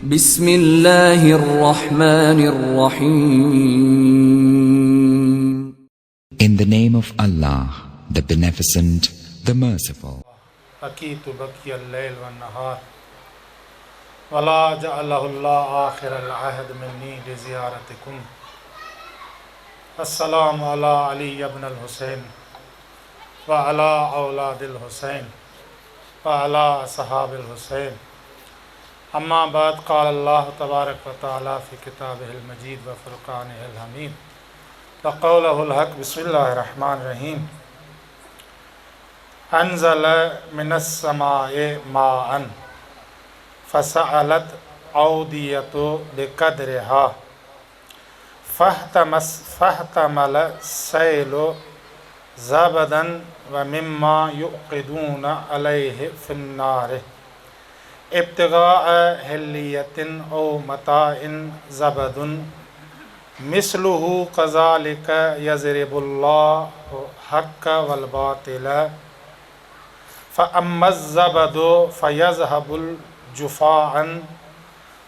बिस्मिल्लाहिर्रहमानिर्रहीम। In the name of Allah, the Beneficent, the Merciful. अकीतु बकियल लैल one नहार वला जअलहुल्लाह आखिरल अहद मिन्नी लिज़ियारतिकुम। अस्सलामु अला अली इब्न अल हुसैन व अला औलादिल हुसैन व अला असहाबिल हुसैन। अम्मा बाद क़ाल अल्लाह तबारक व तआला फ़ी किताबिहिल मजीद व फ़ुरक़ानिहिल हमीद व क़ौलुहुल हक़। बिस्मिल्लाहिर रहमानिर रहीम। अनज़ल मिनस समाए माअन फ़सअलत औदियतु बिक़द्रिहा फ़हतमल सैलु ज़बदन व मिम्मा युक़िदून अलैहि फ़िन्नार इब्तिग़ाअ हिल्लियतिन औ मताइन ज़बदुन मिस्लुहु कज़ालिक यज़रिबुल्लाहु हक़्क़ वल बातिल फ़अम्मज़्ज़बदु फ़यज़हबुल जुफ़ाअन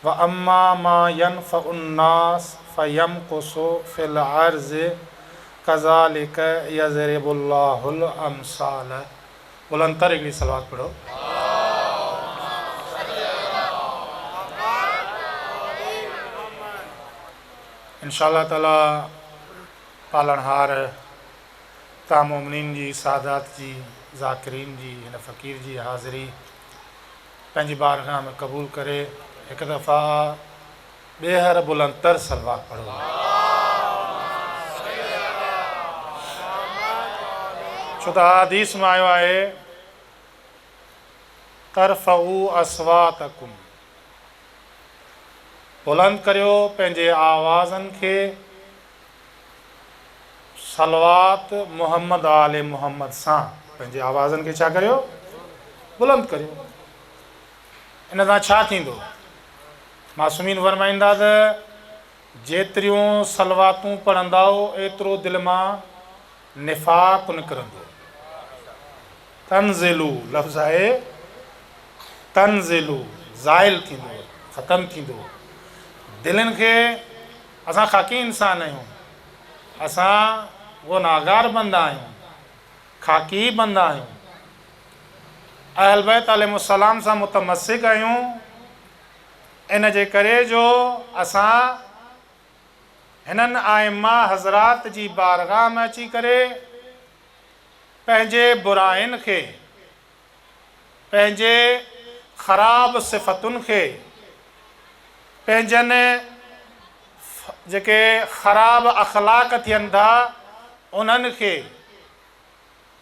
व अम्मा मा यनफ़उन्नास फ़यमकुसु फ़िल अर्ज़ि कज़ालिक यज़रिबुल्लाहुल अमसाल। बुलंद तरीक़े से सलवात पढ़ो। इंशाअल्लाह ताला पालनहार तामुमिन जी सादात जी ज़ाकिरीन जी हिन फ़कीर जी हाज़िरी पंहिंजी बारगाह में क़बूल करे। हिकु दफ़ा ॿीहर बुलंदतर सलवात पढ़ो। छो त हदीस में आयो आहे तरफ़ऊ अस्वातकुम, बुलंद करियो पंहिंजे आवाज़नि खे सलवात मुहम्मद आले मुहम्मद सां। पंहिंजे आवाज़नि खे छा करियो? बुलंद करियो। इन सां छा थींदो? मासूमीन फरमाईंदा त जेतिरियूं सलवातूं पढ़ंदव एतिरो दिलि मां निफ़ाक़ निकिरंदो। तंज़िलू लफ़्ज़ आहे तंज़िलू, ज़ाइल थींदो, ख़तमु थींदो। दिलनि खे, असां ख़ाकी इंसान आहियूं, असां गुनाहगार बंदा आहियूं, ख़ाकी बंदा आहियूं, अहल बैत अलैहिमुस्सलाम सां मुतमस्सिक आहियूं। इन जे करे जो असां हिननि आइम्मा हज़रात जी बारगाह में अची करे पंहिंजे बुराइनि खे, पंहिंजे ख़राब सिफ़तुनि खे, पंहिंजनि जेके ख़राब अख़लाक़ थियनि था उन्हनि खे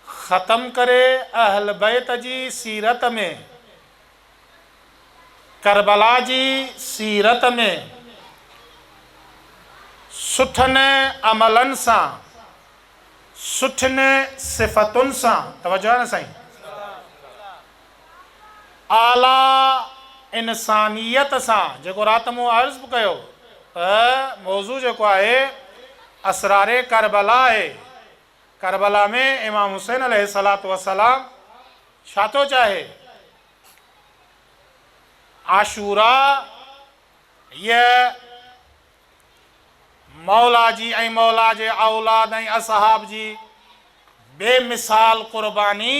ख़तमु करे अहल बैत जी सीरत में, करबला जी सीरत में सुठनि अमलनि सां, सुठनि सिफ़तुनि सां, तवज्जो आहे न साईं, आला इंसानियत सां, जेको राति मूं अर्ज़ बि कयो त मौज़ू जेको आहे असरारे करबला आहे। करबला में इमाम हुसैन अलैहिस्सलातु वस्सलाम छा थो चाहे? आशूरा ये मौला जी ऐं मौला जे औलाद ऐं असहाब जी बेमिसाल क़ुर्बानी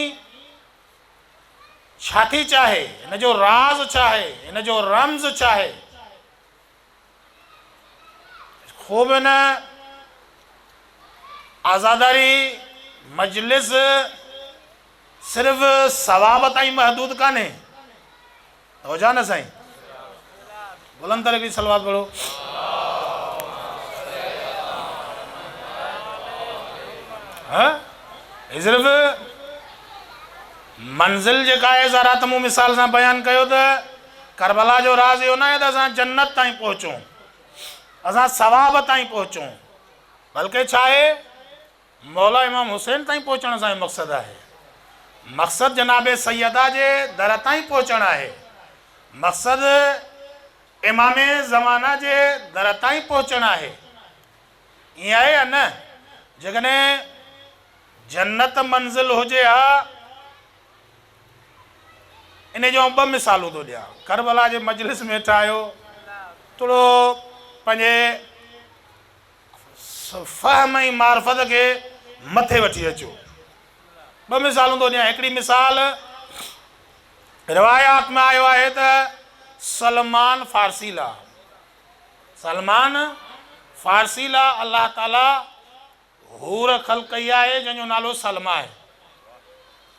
छा थी चाहे? हिन जो राज़ छा आहे? हिन जो रम्ज़ छा आहे? ख़ूब न आज़ादारी मजलिस सिर्फ़ सवाब ताईं महदूद कान्हे। हो जा न साईं, बुलंद तरीक़े से सलवात पढ़ो। हाँ, सिर्फ़ मंज़िल जेका आहे ज़रा त मूं मिसाल सां बयानु कयो त करबला जो राज़ इहो न आहे त असां जन्नत ताईं पहुचूं, असां सवाब ताईं पहुचूं, बल्कि छा आहे? मौला इमाम हुसैन ताईं पहुचण सां मक़सदु आहे। मक़सदु जनाब सैयदा जे दर ताईं पहुचणु आहे। मक़सदु इमाम ज़माना जे दर ताईं पहुचणु आहे। ईअं आहे या न? जेकॾहिं जन्नत मंज़िल हुजे हा, इन जो ॿ मिसालूं थो ॾियां। करबला जे मजलिस में वेठा आहियो, थोरो पंहिंजे फ़हम ऐं मार्फत खे मथे वठी अचो। ॿ मिसालूं थो ॾियां। हिकिड़ी मिसाल रिवायात में आयो आहे त सलमान फ़ारसी लाइ अल्लाह ताला हूर ख़ल्क़ कई आहे जंहिंजो नालो सलमा आहे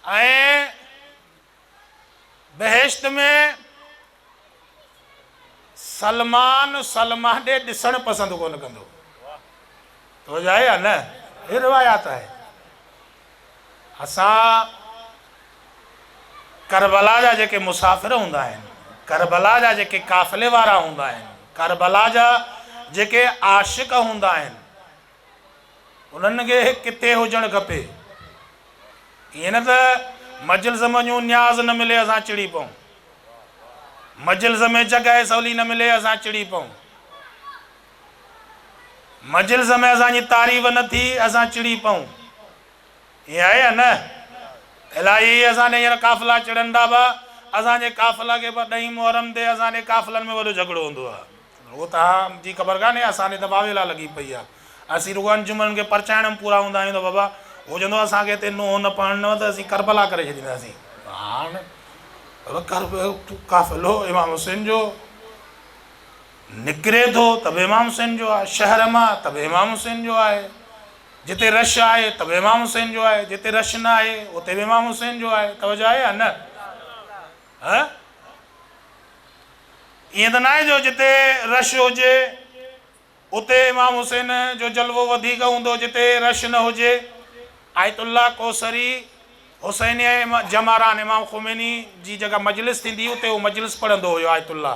ऐं बहिश्त में सलमा ॾे ॾिसणु पसंदि कोन कंदो। तो आहे या न? हे रिवायात आहे। असां करबला जा जेके मुसाफ़िर हूंदा आहिनि, करबला जा जेके काफ़िले वारा हूंदा आहिनि, करबला जा जेके आशिक़ हूंदा आहिनि, उन्हनि खे किथे हुजणु खपे। ईअं न त मजलिस में न्याज़ न मिले असां चिड़ी पऊं, मजलिस में जॻह सवली न मिले असां चिड़ी पऊं, मजलिस में असांजी तारीफ़ न थी असां चिड़ी पऊं। ईअं आहे या न? इलाही असांजे हींअर काफ़िला चिड़ंदा बि असांजे काफ़िला खे बि 10 मुहर्रम ते असांजे काफ़िलनि में वॾो झगड़ो हूंदो आहे। उहो तव्हांजी ख़बर कान्हे, असांजे त वावेला लॻी पई आहे। असीं रुॻो अंजुमन खे परचाइण में पूरा हूंदा आहियूं त बाबा हो चवंदो असांखे हिते नो न पढ़णो त असीं करबला करे छॾींदासीं। हाणे काफ़िलो इमाम हुसैन जो निकिरे थो त बि इमाम हुसैन जो आहे, शहर मां त बि इमाम हुसैन जो आहे, जिते रश आहे त बि इमाम हुसैन जो आहे, जिते रश न आहे उते बि इमाम हुसैन जो आहे। तवजो आहे या न? ईअं त न आहे जो जिते रश हुजे उते इमाम हुसैन जो जलवो वधीक हूंदो, जिते रश न हुजे। आयतुल्ला कोसरी हुसैन जमारान इमाम खुमैनी जी जगह मजलिस थींदी उते उहो मजलिस पढ़ंदो हुयो आयतुल्ला।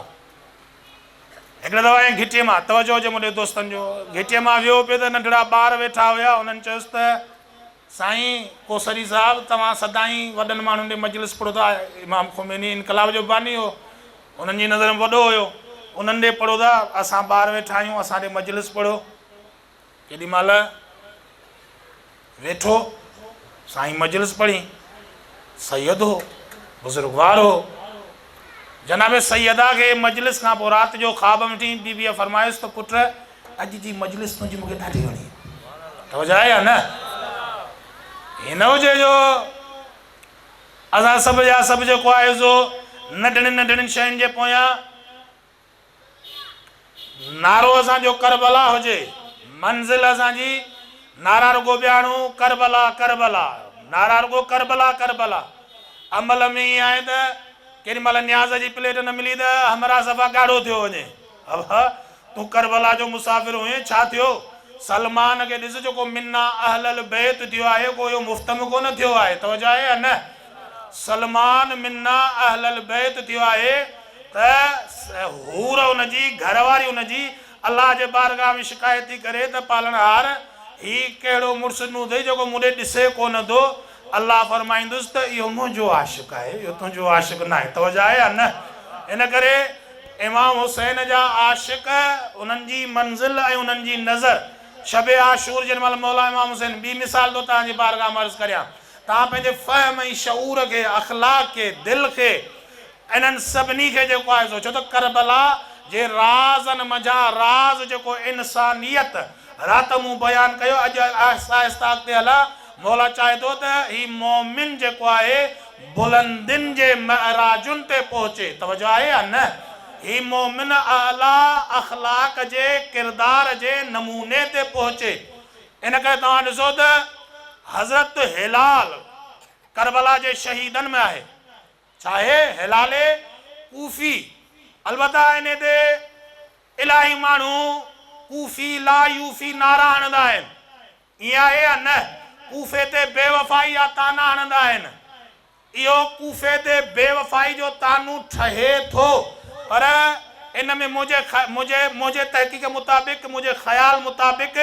हिकिड़े दफ़ा ऐं घिटीअ मां तवजो हुजे मुंहिंजे दोस्तनि जो, घिटीअ मां वियो पियो त नंढड़ा ॿार वेठा हुया। उन्हनि चयोसि त साईं कोसरी साहिबु तव्हां सदाईं वॾनि माण्हुनि ॾे मजलिस पढ़ो था। इमाम खुमैनी इनकलाब जो बानी हो, उन्हनि जी नज़र में वॾो हुयो, उन्हनि ॾे पढ़ो था। असां ॿार वेठा आहियूं, असां ॾे मजलिस पढ़ो। केॾी महिल वेठो साईं मजलिस पढ़ी, सैयद हो, बुज़ुर्गवार हो। जनाबे सैयदा खे मजलिस खां पोइ राति जो ख़्वाब में वठी बीबीअ फरमायुसि त पुट अॼु जी मजलिस तुंहिंजी मूंखे ॾाढी वणी। तवजो आहे या न? हीअ न हुजे जो असां सभु जा सभु जेको आहे सो नंढड़ियुनि नंढड़ियुनि शयुनि जे पोयां नारो असांजो करबला हुजे, मंज़िल असांजी नारा रुगो ॿियाणू करबला करबला, नारा रुगो करबला करबला। अमल में ईअं आहे त केॾी महिल न्याज़ जी प्लेट न मिली त हमरा सफ़ा ॻाढ़ो थियो वञे। अब तूं करबला जो मुसाफ़िर हुए, छा थियो? सलमान खे ॾिस जेको मिन्ना अहलल बैत थियो आहे को इहो मुफ़्त में कोन थियो आहे। तवजो आहे या न? सलमान मिन्ना अहलल बैत थियो आहे त हूर हुनजी घरवारी हुनजी अल्लाह जे बारगाह में शिकायत थी करे त पालनहार ही कहिड़ो मुड़ुसु नूं अथई जेको मूंॾे ॾिसे कोन थो। अल्लाह फरमाईंदुसि त इहो मुंहिंजो आशिक़ आहे, इहो तुंहिंजो आशिक़ न आहे। तवजो आहे या न? इन करे इमाम हुसैन जा आशिक़, उन्हनि जी मंज़िल ऐं उन्हनि जी नज़र शबे आशूर जेॾी महिल मौला इमाम हुसैन, ॿी मिसाल थो तव्हांजी बारगाह में अर्ज़ु करियां। तव्हां पंहिंजे फ़हम ऐं शऊर खे, अख़लाक़ खे, दिलि खे, इन्हनि सभिनी खे जेको आहे छो त करबला जे राज़नि मंझां राज़ जेको इंसानियत राति मूं बयानु कयो। अॼु आहिस्ता आहिस्ता अॻिते हला मौला चाहे थो त ही मोमिन जेको आहे बुलंदियुनि जे मअराजुनि ते पहुचे। तवजो आहे या न? ही मोमिन आला अख़लाक़ जे किरदार जे नमूने ते पहुचे। इन करे तव्हां ॾिसो त हज़रत हिलाल करबला जे शहीदनि में आहे, चाहे हिलाले कूफी। अलबत्ता इन ते इलाही माण्हू कूफी ला यूफी नारा हणंदा आहिनि। ईअं आहे या न? कूफे ते बेवफ़ाई जा ताना हणंदा आहिनि। इहो कूफे ते बेवफ़ाई जो तानू ठहे थो, पर इन में मुंहिंजे तहक़ीक़ मुताबिक़, मुंहिंजे ख़्याल मुताबिक़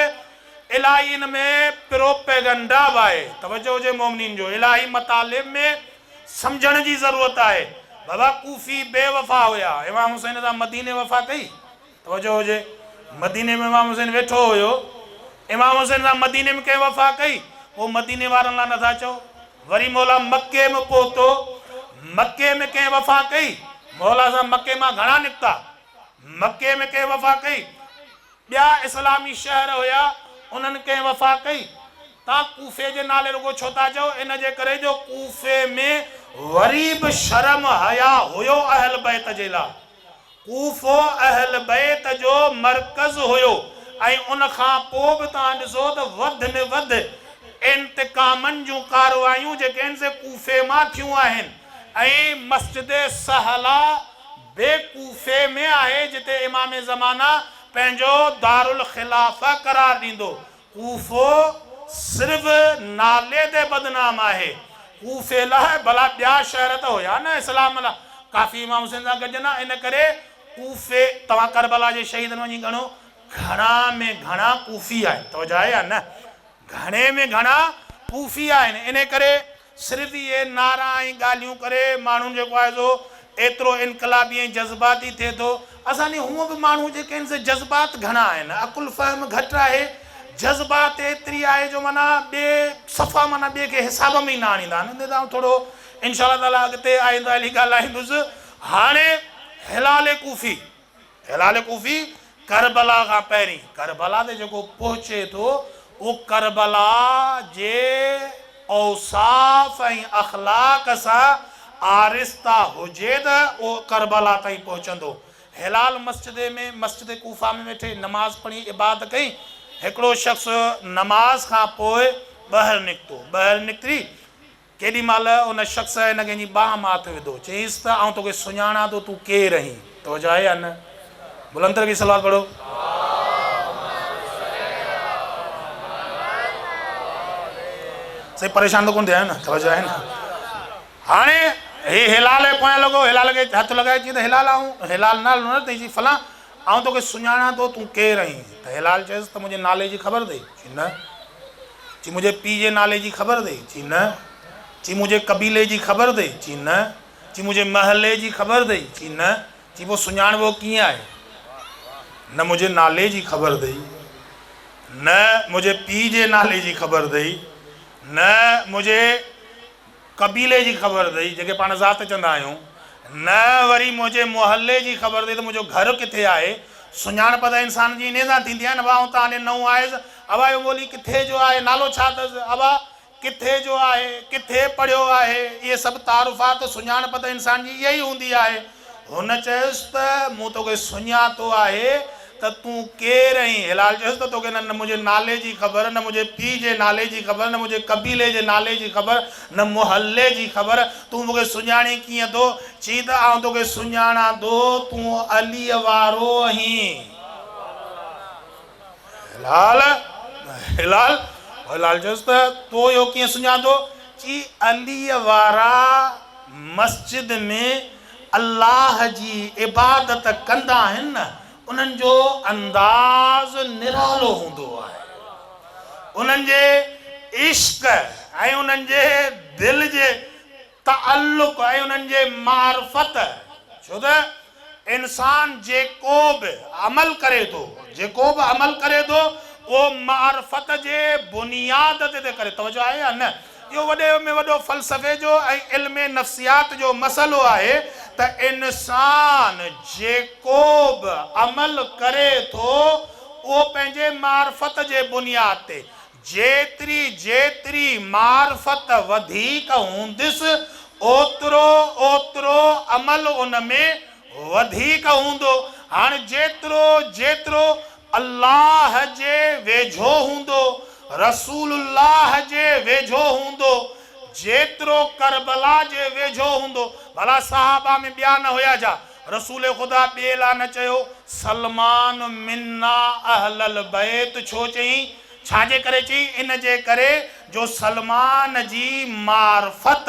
इलाही इन में प्रोपेगंडा बि आहे। तवजो हुजे मोमिनीन जो, इलाही मतालिब में सम्झण जी ज़रूरत आहे। बाबा कूफी बेवफ़ा हुया, इमाम हुसैन सां मदीने वफ़ा कई। तवजो हुजे, मदीने में इमाम हुसैन वेठो हुयो, इमाम हुसैन सां मदीने में कंहिं वफ़ा कई, पोइ मदीने वारनि लाइ नथा चओ। वरी मौला मके में पहुतो, मके में कंहिं वफ़ा कई, मौला सां मके मां घणा निकिता, मक्के में कंहिं वफ़ा कई, ॿिया इस्लामी शहर हुया उन्हनि कंहिं वफ़ा कई। तव्हां कूफे जे नाले रुगो छो था चओ? इन जे करे जो कूफे में वरी बि शर्म हया हुयो अहल बैत जे लाइ। कूफो अहल बैत जो मर्कज़ हुयो ऐं उन खां पोइ बि तव्हां ॾिसो त वधि में वधि इंतिकामनि जूं कारवायूं जेके आहिनि से कूफे मां थियूं आहिनि। ऐं मस्जिद सहला बेकूफे में आहे जिते इमाम ज़माना पंहिंजो दारुल ख़िलाफ़ा करार ॾींदो। कूफो सिर्फ़ नाले ते बदनाम आहे। कूफे लाइ भला ॿिया शहर त हुया न इस्लाम लाइ, काफ़ी इमाम हुसैन सां गॾु न। इन करे कूफे तव्हां करबला जे शहीदनि वञी ॻणो, घणा में घणा कूफी आहिनि। तवजो आहे या न? घणे में घणा कूफी आहिनि। इन करे सिर्फ़ इहे नारा ऐं ॻाल्हियूं करे माण्हुनि जेको आहे सो एतिरो इनकलाबी ऐं जज़्बाती थिए थो। असांजे हूअं बि माण्हू जेके आहिनि से जज़्बात घणा आहिनि, अकुल फ़हम घटि आहे, जज़्बात एतिरी आहे जो माना ॿिए सफ़ा माना ॿिए खे हिसाब में ई न आणींदा आहिनि। थोरो इंशा ताला अॻिते आईंदा हली ॻाल्हाईंदुसि। हाणे हिलाल कूफी, हिलाल कूफी करबला खां पहिरीं, करबला ते जेको पहुचे थो उहो करबला जे औसाफ़ ऐं अख़लाक़ सां आरिस्ता हुजे त उहो करबला ताईं पहुचंदो। हिलाल मस्जिद कूफा में वेठे नमाज़ पढ़ी इबादत कई। हिकिड़ो शख़्स नमाज खां पोइ ॿाहिरि निकितो। ॿाहिरि निकिरी केॾी महिल उन शख़्स हिन कंहिंजी बाहि मां हथु विधो, चयईंसि त आउं तोखे सुञाणा थो, तूं केरु आहीं? तवजो आहे या न? बुलंद की सलाह पढ़ो। सही परेशान तो कोन थिया न? तवजो आहे न? हाणे हे हिलाल जे पोयां लॻो, हिलाल खे हथु लॻाए चई त हिलाल आऊं, हिलाल नालो न अथई, चई फलां आउं तोखे सुञाणा थो, तूं केरु आहीं? त हिलाल चयसि त मुंहिंजे नाले जी ख़बर अथई? चई न। चई मुंहिंजे पीउ जे नाले जी ख़बर अथई? चई न। चई मुंहिंजे कबीले जी ख़बर अथई? चई न। चई मुंहिंजे महले जी ख़बर अथई? चई न। चई पोइ सुञाणबो कीअं आहे? न मुंहिंजे नाले जी ख़बर अथई, न मुंहिंजे पीउ जे नाले जी ख़बर अथई, न मुंहिंजे कबीले जी ख़बर अथई जेके पाण ज़ात चवंदा आहियूं, न वरी मुंहिंजे मोहल्ले जी ख़बर अथई त मुंहिंजो घर किथे आहे। सुञाणप त इंसान जी इन सां थींदी आहे न। भाउ तव्हां हाणे नओं आयुसि, अबा इहो ॿोली किथे जो आहे, नालो छा अथसि, अबा किथे जो आहे, किथे पढ़ियो आहे, इहे सभु तारुफ़ात सुञाणप त इंसान जी इहा ई हूंदी आहे। हुन चयुसि त मूं तोखे सुञातो आहे त तूं केरु आहीं? हिलाल चयुसि त तोखे न मुंहिंजे नाले जी ख़बर, न मुंहिंजे पीउ जे नाले जी ख़बर, न मुंहिंजे कबीले जे नाले जी ख़बर, न मोहल्ले जी ख़बर, तूं मूंखे सुञाणी कीअं थो? चई त आउं तोखे सुञाणा थो, तूं अलीअ वारो आहीं। हिलाल हिलाल हिलाल चयुसि त तो इहो कीअं सुञातो? चई अलीअ वारा मस्जिद में अल्लाह जी इबादत कंदा आहिनि न, उन्हनि जो अंदाज़ निरालो हूंदो आहे। उन्हनि जे इश्क ऐं उन्हनि जे दिलि जे ताल्लुक़ ऐं उन्हनि जे मार्फत, छो त इंसान जेको बि अमल करे थो, जेको बि अमल करे थो उहो मार्फत जे बुनियाद ते करे। तवजो आहे या न? इहो वॾे में वॾो फ़लसफ़े जो ऐं इल्म नफ़्सियात जो मसइलो आहे त इंसान जेको बि अमल करे थो उहो पंहिंजे मार्फत जे बुनियाद ते, जेतिरी जेतिरी मार्फत वधीक हूंदसि ओतिरो ओतिरो अमल उन में वधीक हूंदो। हाणे जेतिरो जेतिरो अल्लाह जे वेझो हूंदो, रसूलुल्लाह जे वेझो हूंदो, जेतिरो करबला जे वेझो हूंदो। भला साहबा में ॿिया न हुया छा? रसूल ख़ुदा ॿिए लाइ न चयो सलमान मिन्ना अहलल बैत छो चई? छाजे करे चई? इन जे करे जो सलमान जी मार्फत।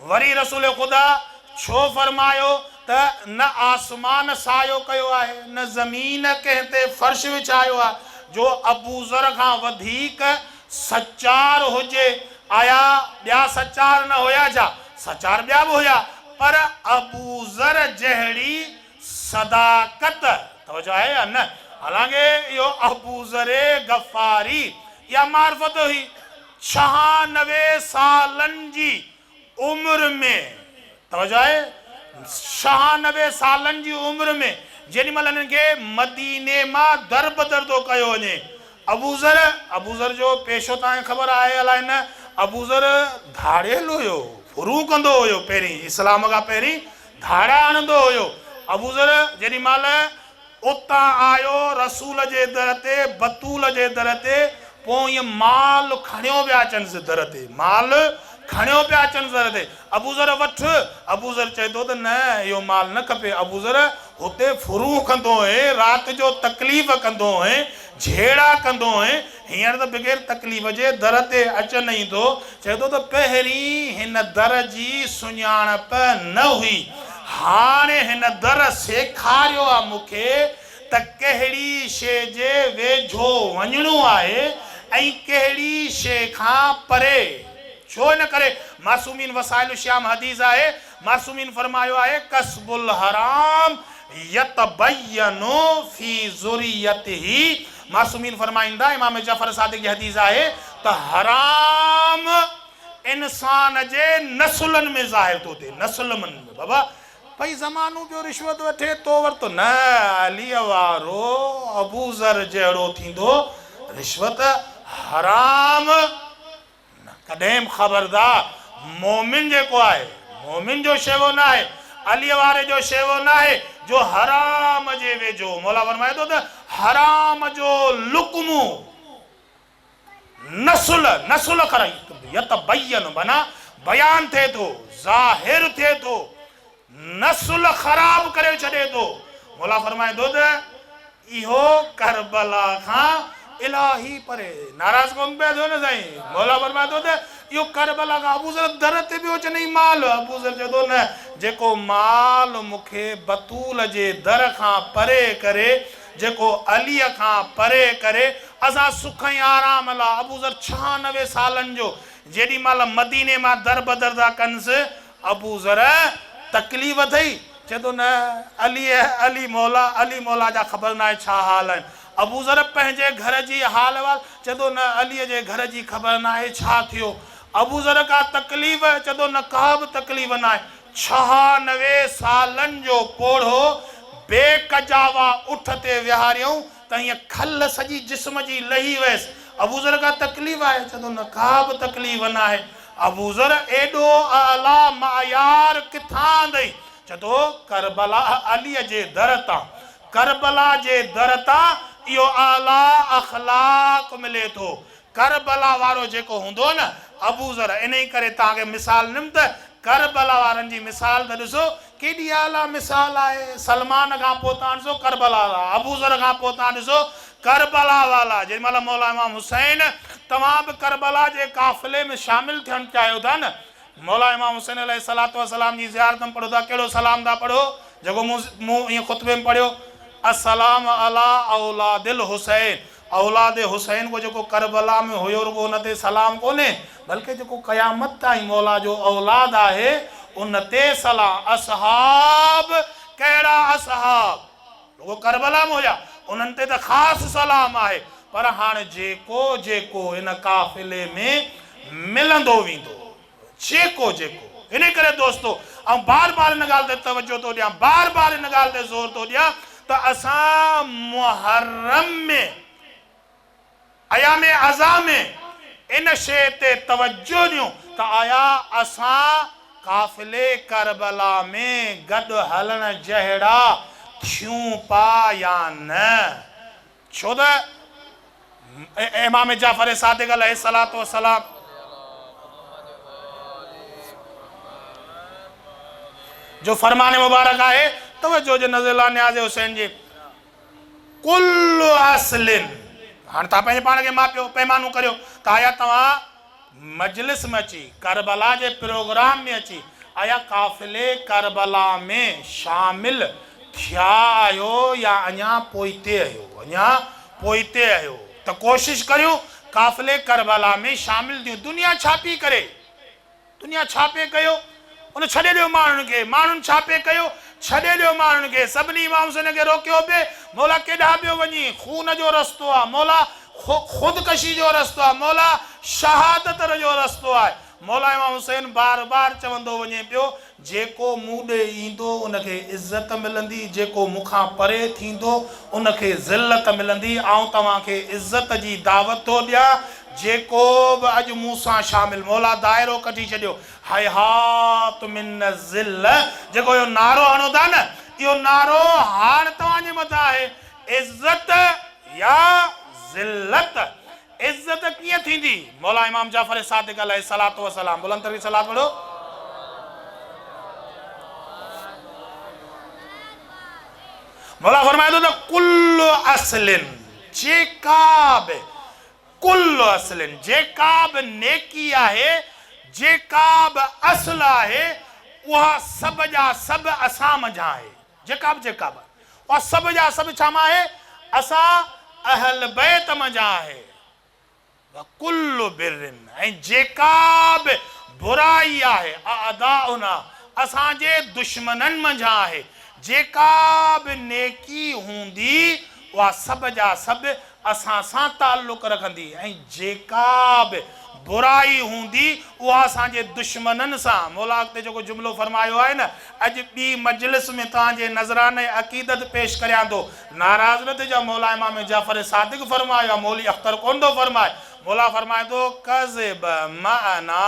वरी रसूल ख़ुदा छो फरमायो त न आसमान सायो कयो आहे, न ज़मीन कंहिं ते फर्श विछायो आहे, जो अबूज़र खां वधीक सचार हुजे। आया ॿिया सचार न हुया छा? सचार ॿिया बि हुया, पर अबूज़र जहिड़ी सदाकत, तवजो आहे या न? हालांकि इहो अबूज़रे गफ़ारी इहा मार्फत हुई। 96 सालनि जी उम्र में, तवजो आहे, 96 सालनि जी उम्र में जेॾीमहिल हिननि खे मदीने मां दर बदर थो कयो वञे, अबूज़र जो पेशो तव्हांखे ख़बर आहे अलाए न, अबूज़र धाड़ियल हुयो, फुरू कंदो हुयो, पहिरीं इस्लाम खां पहिरीं धाड़ा हणंदो हुयो। अबूज़र जेॾीमहिल उतां आयो रसूल जे दर ते, बतूल जे दर ते, पोइ ईअं माल खणियो पिया अचनि दर ते, माल खणियो पिया अचनि दर ते। अबूज़र वठि, अबूज़र चए थो त न इहो माल न खपे। अबूज़र हुते फुरू कंदो हुए, राति जो तकलीफ़ कंदो हुए, झेड़ा कंदो हुए, हींअर त बग़ैर तकलीफ़ जे दर ते अचनि ई थो। चए थो त पहिरीं हिन दर जी सुञाणप न हुई, हाणे हिन दर सेखारियो आहे मूंखे त कहिड़ी शइ जे वेझो वञिणो आहे ऐं कहिड़ी शइ खां परे। छो इन करे मासूमीन वसाइल श्याम हदीस आहे, मासूमीन फरमायो आहे कसबुल हराम यतबय्यनु फी ज़ुरियतिही। मासूमीन फरमाईंदा, इमाम जफर सादिक जी हदीस आहे त हराम इंसान जे नसुलनि में ज़ाहिर थो थिए, नसुलनि में। बाबा भई ज़मानो पियो रिश्वत वठे तो वरितो न, अलीअ वारो अबूज़र जहिड़ो थींदो, रिश्वत हराम कॾहिं ख़बरदार। मोमिन जेको आहे, मोमिन जो शेवो न आहे, अलीअ वारे जो शेवो न आहे जो हराम जे वेझो। मौला फरमाए थो त हराम जो लुक़्मो नसुल खराई यतबय्यन बना बयान थिए थो, ज़ाहिर थिए थो, नसुल ख़राब करे छॾे थो। मौला फरमाए थो त इहो करबला खां इलाही परे। नाराज़ कोन पिया थियो न साईं। मौला फरमाए थो त इहो करबला खां, अबूज़र दर ते पियो चवनि माल, अबूज़र चए थो न जेको माल मूंखे बतूल जे दर खां परे करे, जेको अलीअ खां परे करे, असां सुख ऐं आराम लाइ। अबूज़र 96 सालनि जो जेॾीमहिल मदीने मां दर बदर था कनिसि, अबूज़र तकलीफ़ अथई, चए थो न अली मौला जा ख़बर न आहे छा हाल आहिनि। अबूज़र पंहिंजे घर जी हाल वाल चए थो न अलीअ जे घर जी ख़बर न आहे छा थियो। अबूज़र का तकलीफ़, चए थो न का बि तकलीफ़ न आहे। 96 सालनि जो पोढ़ो बेकजावा उठ ते विहारियऊं त ईअं खल सॼी जिस्म जी लही वियसि। अबूज़र का तकलीफ़ आहे, चए थो न का बि तकलीफ़ न आहे। अबूज़र एॾो आला मायार किथां अंदई, चए थो करबला अलीअ जे दर तां, करबला जे दर तां इहो आला अखलाक मिले थो। करबला वारो जेको हूंदो न अबूज़र, इन ई करे तव्हांखे मिसाल ॾिम त करबला वारनि जी मिसाल त ॾिसो केॾी आला मिसाल आहे। सलमान खां पोइ तव्हां ॾिसो करबला वाला, अबूज़र खां पोइ तव्हां ॾिसो करबला वाला। जेॾीमहिल मौला इमाम हुसैन, तव्हां बि करबला जे काफ़िले में शामिलु थियणु चाहियो था न, मौला इमाम हुसैन अलैहिस्सलातु वस्सलाम जी ज़ियारत में पढ़ो था, कहिड़ो सलाम था पढ़ो, जेको मूं ईअं ख़ुतबे में पढ़ियो, अस्सलाम अला औलादिल हुसैन। औलाद हुसैन को जेको करबला में हुयो, रुगो उन ते सलाम कोन्हे, बल्कि जेको क़यामत ताईं मौला जो औलाद आहे उन ते सलाम। असहाब, कहिड़ा असहाब, रुगो करबला में हुया, उन्हनि ते त ख़ासि सलाम आहे। पर हाणे जेको जेको इन काफ़िले में मिलंदो वेंदो, जेको जेको। इन करे दोस्तो, ऐं बार बार इन ॻाल्हि ते तवजो थो ॾियां, बार बार इन ॻाल्हि ते ज़ोर थो ॾियां त असां मुहर्रम में, अयाम अज़ा में इन शइ ते तवजो ॾियूं त आया असां काफ़िले करबला में गॾु हलण जहिड़ा थियूं पा या न। छो त इमाम जाफ़र सादिक अलैहिस्सलातु वस्सलाम जो फरमान मुबारक आहे, तवजो जो नज़र न्याज़ हुसैन जी, कुल असलिन। हाणे तव्हां पंहिंजे पाण खे मापियो, पैमानो करियो त आया तव्हां मजलिस में अची, करबला जे प्रोग्राम में अची, आया काफ़िले करबला में शामिल थिया आहियो या अञा पोइते आहियो, अञा पोइते आहियो। त कोशिशि करियो काफ़िले करबला में शामिल थियूं। दुनिया छापी करे, दुनिया छापे कयो, उन छॾे ॾियो माण्हुनि खे, माण्हुनि छापे कयो, छॾे ॾियो माण्हुनि खे। सभिनी इमाम हुसैन खे रोकियो पिए, मौला केॾा पियो वञी, खून जो रस्तो आहे, मौला ख़ुदकशी जो रस्तो आहे, मौला शहादत जो रस्तो आहे। मौला इमाम हुसैन बार बार चवंदो वञे पियो, जेको मूं ॾे ईंदो उनखे इज़त मिलंदी, जेको मूंखां परे थींदो उनखे ज़िल्लत मिलंदी। ऐं तव्हांखे इज़त जी दावत थो ॾियां, जेको बि अॼु मूं सां शामिल, मौला दाइरो कढी छॾियो, हयात मिन ज़िल्ल, जेको इहो नारो हणो था न, इहो नारो हाणे तव्हांजे मथां आहे, इज़त या ज़िल्लत। इज़त कीअं थींदी? मौला इमाम जाफ़र सादिक़ अलैहिस्सलातु वस्सलाम, बुलंद तरीक़े सलात पढ़ो। मौला फरमाए थो त कुल्लु असलिन, जेका बि कुल्लु असलिन, जेका बि नेकी आहे, जेका बि असुल आहे, उहा सभ जा सभ असां मंझां आहे। जेका बि उहा सभ जा सभ छा मां आहे? असां अहल बैत मंझां आहे। कुल्लु बिरिन, ऐं जेका बि बुराई आहे, अदाउना, असांजे दुश्मननि मंझां आहे। जेका बि नेकी हूंदी उहा सभ जा सभ असां सां ताल्लुक़ रखंदी, ऐं जेका बि बुराई हूंदी उहा असांजे दुश्मननि सां। मौला अॻिते जेको जुमिलो फरमायो आहे न, अॼु ॿी मजलिस में तव्हांजे नज़राने अक़ीदत पेश करियां थो, नाराज़ न थिजो। मौला इमाम जाफ़र सादिक़ फरमायो, मौली अख्तर कोन थो फरमाए। मौला फरमाए थो कज़िब माना,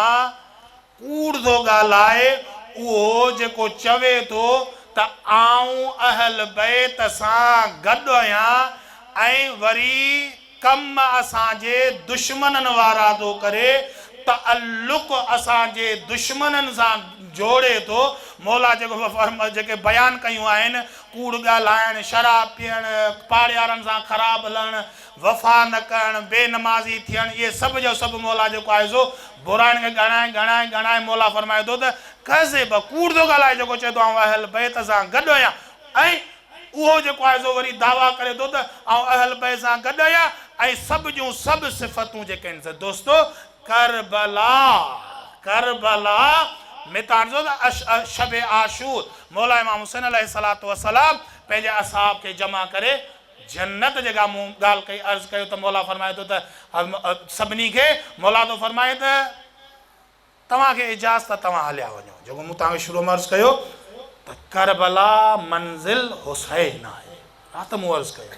कूड़ थो ॻाल्हाए उहो जेको चवे थो त आऊं अहल बैत सां गॾु आहियां, ऐं वरी कम असांजे दुश्मननि वारा थो करे, तअल्लुक़ असांजे दुश्मननि सां जोड़े थो। मौला जेके बयान कयूं आहिनि, कूड़ ॻाल्हाइणु, शराब पीअणु, पाड़ेवारनि सां ख़राबु हलणु, वफ़ा न करणु, बेनमाज़ी थियणु, इहे सभ जो सभु मौला जेको आहे सो बुराइनि खे ॻणाए मौला फरमाए थो त कज़िब, कूड़ थो ॻाल्हाए, जेको चए थो आऊं अहल बैत सां गॾु आहियां, ऐं उहो जेको आहे सो वरी दावा करे थो त आऊं अहल बैत सां गॾु आहियां, ऐं सभ जूं सभु सिफ़तूं जेके आहिनि दोस्तो, करबला में तव्हां ॾिसो शब आशूर, मौला इमाम हुसैन अलैहिस्सलातु वस्सलाम पंहिंजे असहाब खे जमा करे जन्नत जेका मूं ॻाल्हि कई, अर्ज़ु कयो त मौला फरमाए थो त सभिनी खे मौला थो फरमाए त तव्हांखे इजाज़त, तव्हां हलिया वञो। जेको मूं तव्हांखे शुरू में अर्ज़ु कयो त करबला मंज़िल हुसैन आहे, हा त मूं अर्ज़ु कयो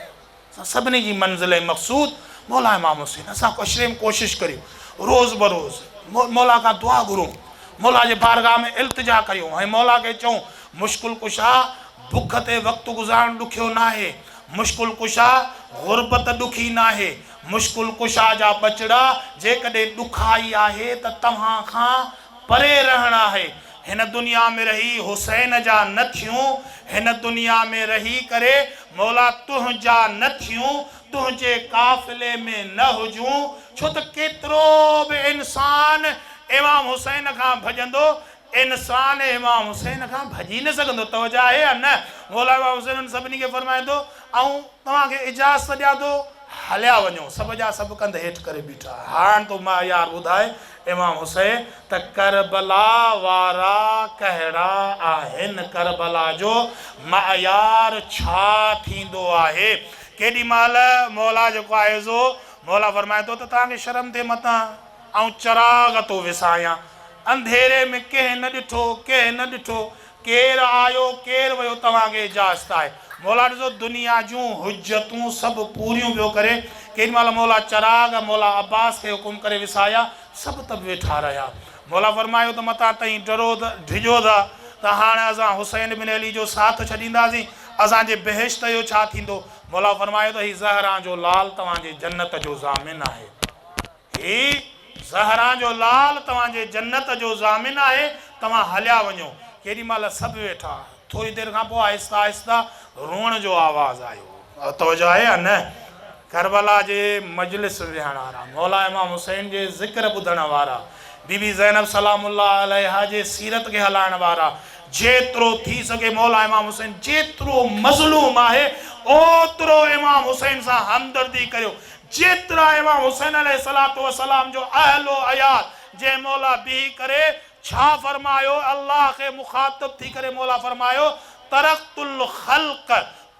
असां सभिनी जी मंज़िल ऐं मक़सूद मौला इमाम हुसैन। असां अशरे में कोशिशि करियूं, रोज़ बरोज़ मौला खां दुआ घुरूं, मौला जे बारगाह में इल्तिजा कयूं, ऐं मौला खे चऊं मुश्किल कुशा, बुख ते वक़्तु गुज़ारणु ॾुखियो न आहे, मुश्किल कुशा गुरबत ॾुखी न आहे, मुश्किल कुशा जा बचड़ा जेकॾहिं ॾुखाई आहे त तव्हां खां परे रहणु आहे। हिन दुनिया में रही हुसैन जा न थियूं, हिन दुनिया में रही करे मौला तुंहिंजा न थियूं, तुंहिंजे काफ़िले में न हुजूं, छो त केतिरो बि इंसान इमाम हुसैन खां भॼंदो, इंसान इमाम हुसैन खां भॼी न सघंदो। तवजा आहे या न? मौला इमाम हुसैन सभिनी खे फरमाए थो ऐं तव्हांखे इजाज़त ॾियां थो, हलिया वञो। सभ जा सभु कंध हेठि करे बीठा। हाणे तो मां यार ॿुधाए इमाम हुसैन त करबला वारा कहिड़ा आहिनि, करबला जो मयार छा थींदो आहे। केॾी महिल मौला जेको आहे सो मौला फरमाए थो त तव्हांखे शर्म थिए मथां ऐं चराग थो विसायां, अंधेरे में कंहिं न ॾिठो, कंहिं न ॾिठो, केरु आयो केरु वियो, तव्हांखे इजाज़त आहे। मौला ॾिसो दुनिया जूं हुजतूं सभु पूरियूं पियो करे। केॾी महिल मौला चराग मौला अब्बास खे हुकुम करे विसाया, सभु त वेठा रहिया। मौला फरमायो त मथां ताईं डरो डिॼो था त हाणे असां हुसैन बिन अली जो साथ छॾींदासीं, असांजे बेहिश्त जो छा थींदो। मौला फरमायो त हीउ ज़हरा जो लाल तव्हांजे जन्नत जो ज़ामिन आहे, ही ज़हरा जो लाल तव्हांजे जन्नत जो ज़ामिन आहे, तव्हां हलिया वञो। केॾी महिल सभु वेठा, थोरी देरि खां पोइ आहिस्ता आहिस्ता रोअण जो आवाज़ु आयो। तवजो आहे या न? करबला जे मजलिस विहण वारा, मौला इमाम हुसैन जे ज़िक्र ॿुधण वारा, बीबी ज़ैनब सलामुल्लाह अलैहा जे सीरत खे हलाइण वारा, जेतिरो थी सघे मौला इमाम हुसैन जेतिरो मज़लूम आहे ओतिरो इमाम हुसैन सां हमदर्दी करियो। जेतिरा इमाम हुसैन अलैहिस्सलातु वस्सलाम जो अहलो अयाल जंहिं मौला बीह करे छा फरमायो, अल्लाह खे मुखातिब थी करे मौला फरमायो तरक़्तुल ख़ल्क़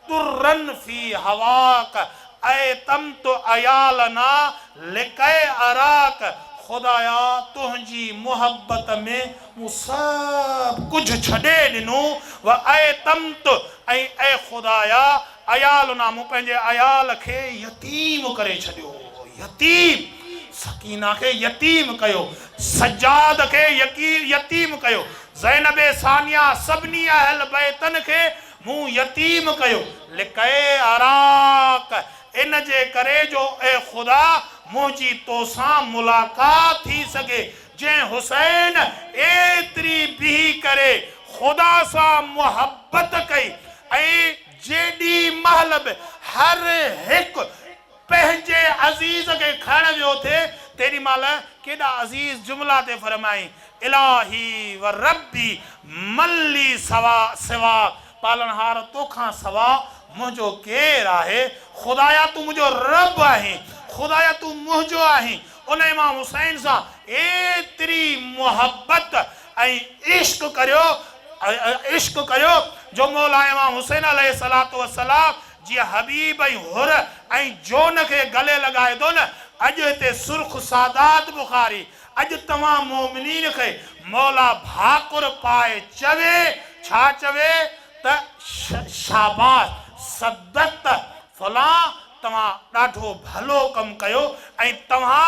तुरन फी हवाक ऐ तम तो अयालना लिकै अराक खुदाया तुझी मोहब्बत में मूं सब कुछ छॾे ॾिनो व ऐं तमत ऐं ऐं खुदाया अयाल ना मूं पंहिंजे अयाल खे यतीम करे छॾियो यतीम सकीना के यतीम कयो सज्जाद के यतीम कयो ज़ैनब सानिया सभिनी अहल बैतन के मूं यतीम कयो लिकए अराक इन जे करे जो ए खुदा मुंहिंजी तोसां मुलाक़ात थी सके जंहिं हुसैन एतिरी बिही करे खुदा सां मुहबत कई ऐं जेॾी महिल बि हर हिकु पंहिंजे अज़ीज़ के खण वियो थे तेॾी महिल केॾा अज़ीज़ जुमला ते फरमाई इलाही व रब्बी मल्ली सिवा पालनहार तोखां सवा मुंहिंजो केरु आहे खुदाया तूं मुंहिंजो रब आहीं खुदाया तूं मुंहिंजो आहीं उन इमाम हुसैन सां एतिरी मुहबत ऐं इश्क करियो जो मौला इमाम हुसैन अलैहिस्सलातु वस्सलाम जीअं हबीब ऐं हुर ऐं जोन खे गले लॻाए थो न अॼु हिते सुर्ख सादात बुखारी अॼु तव्हां मोमिनीन खे मौला भाकुर पाए चवे छा चवे त शाबाश सदत फलां तव्हां ॾाढो भलो कमु कयो ऐं तव्हां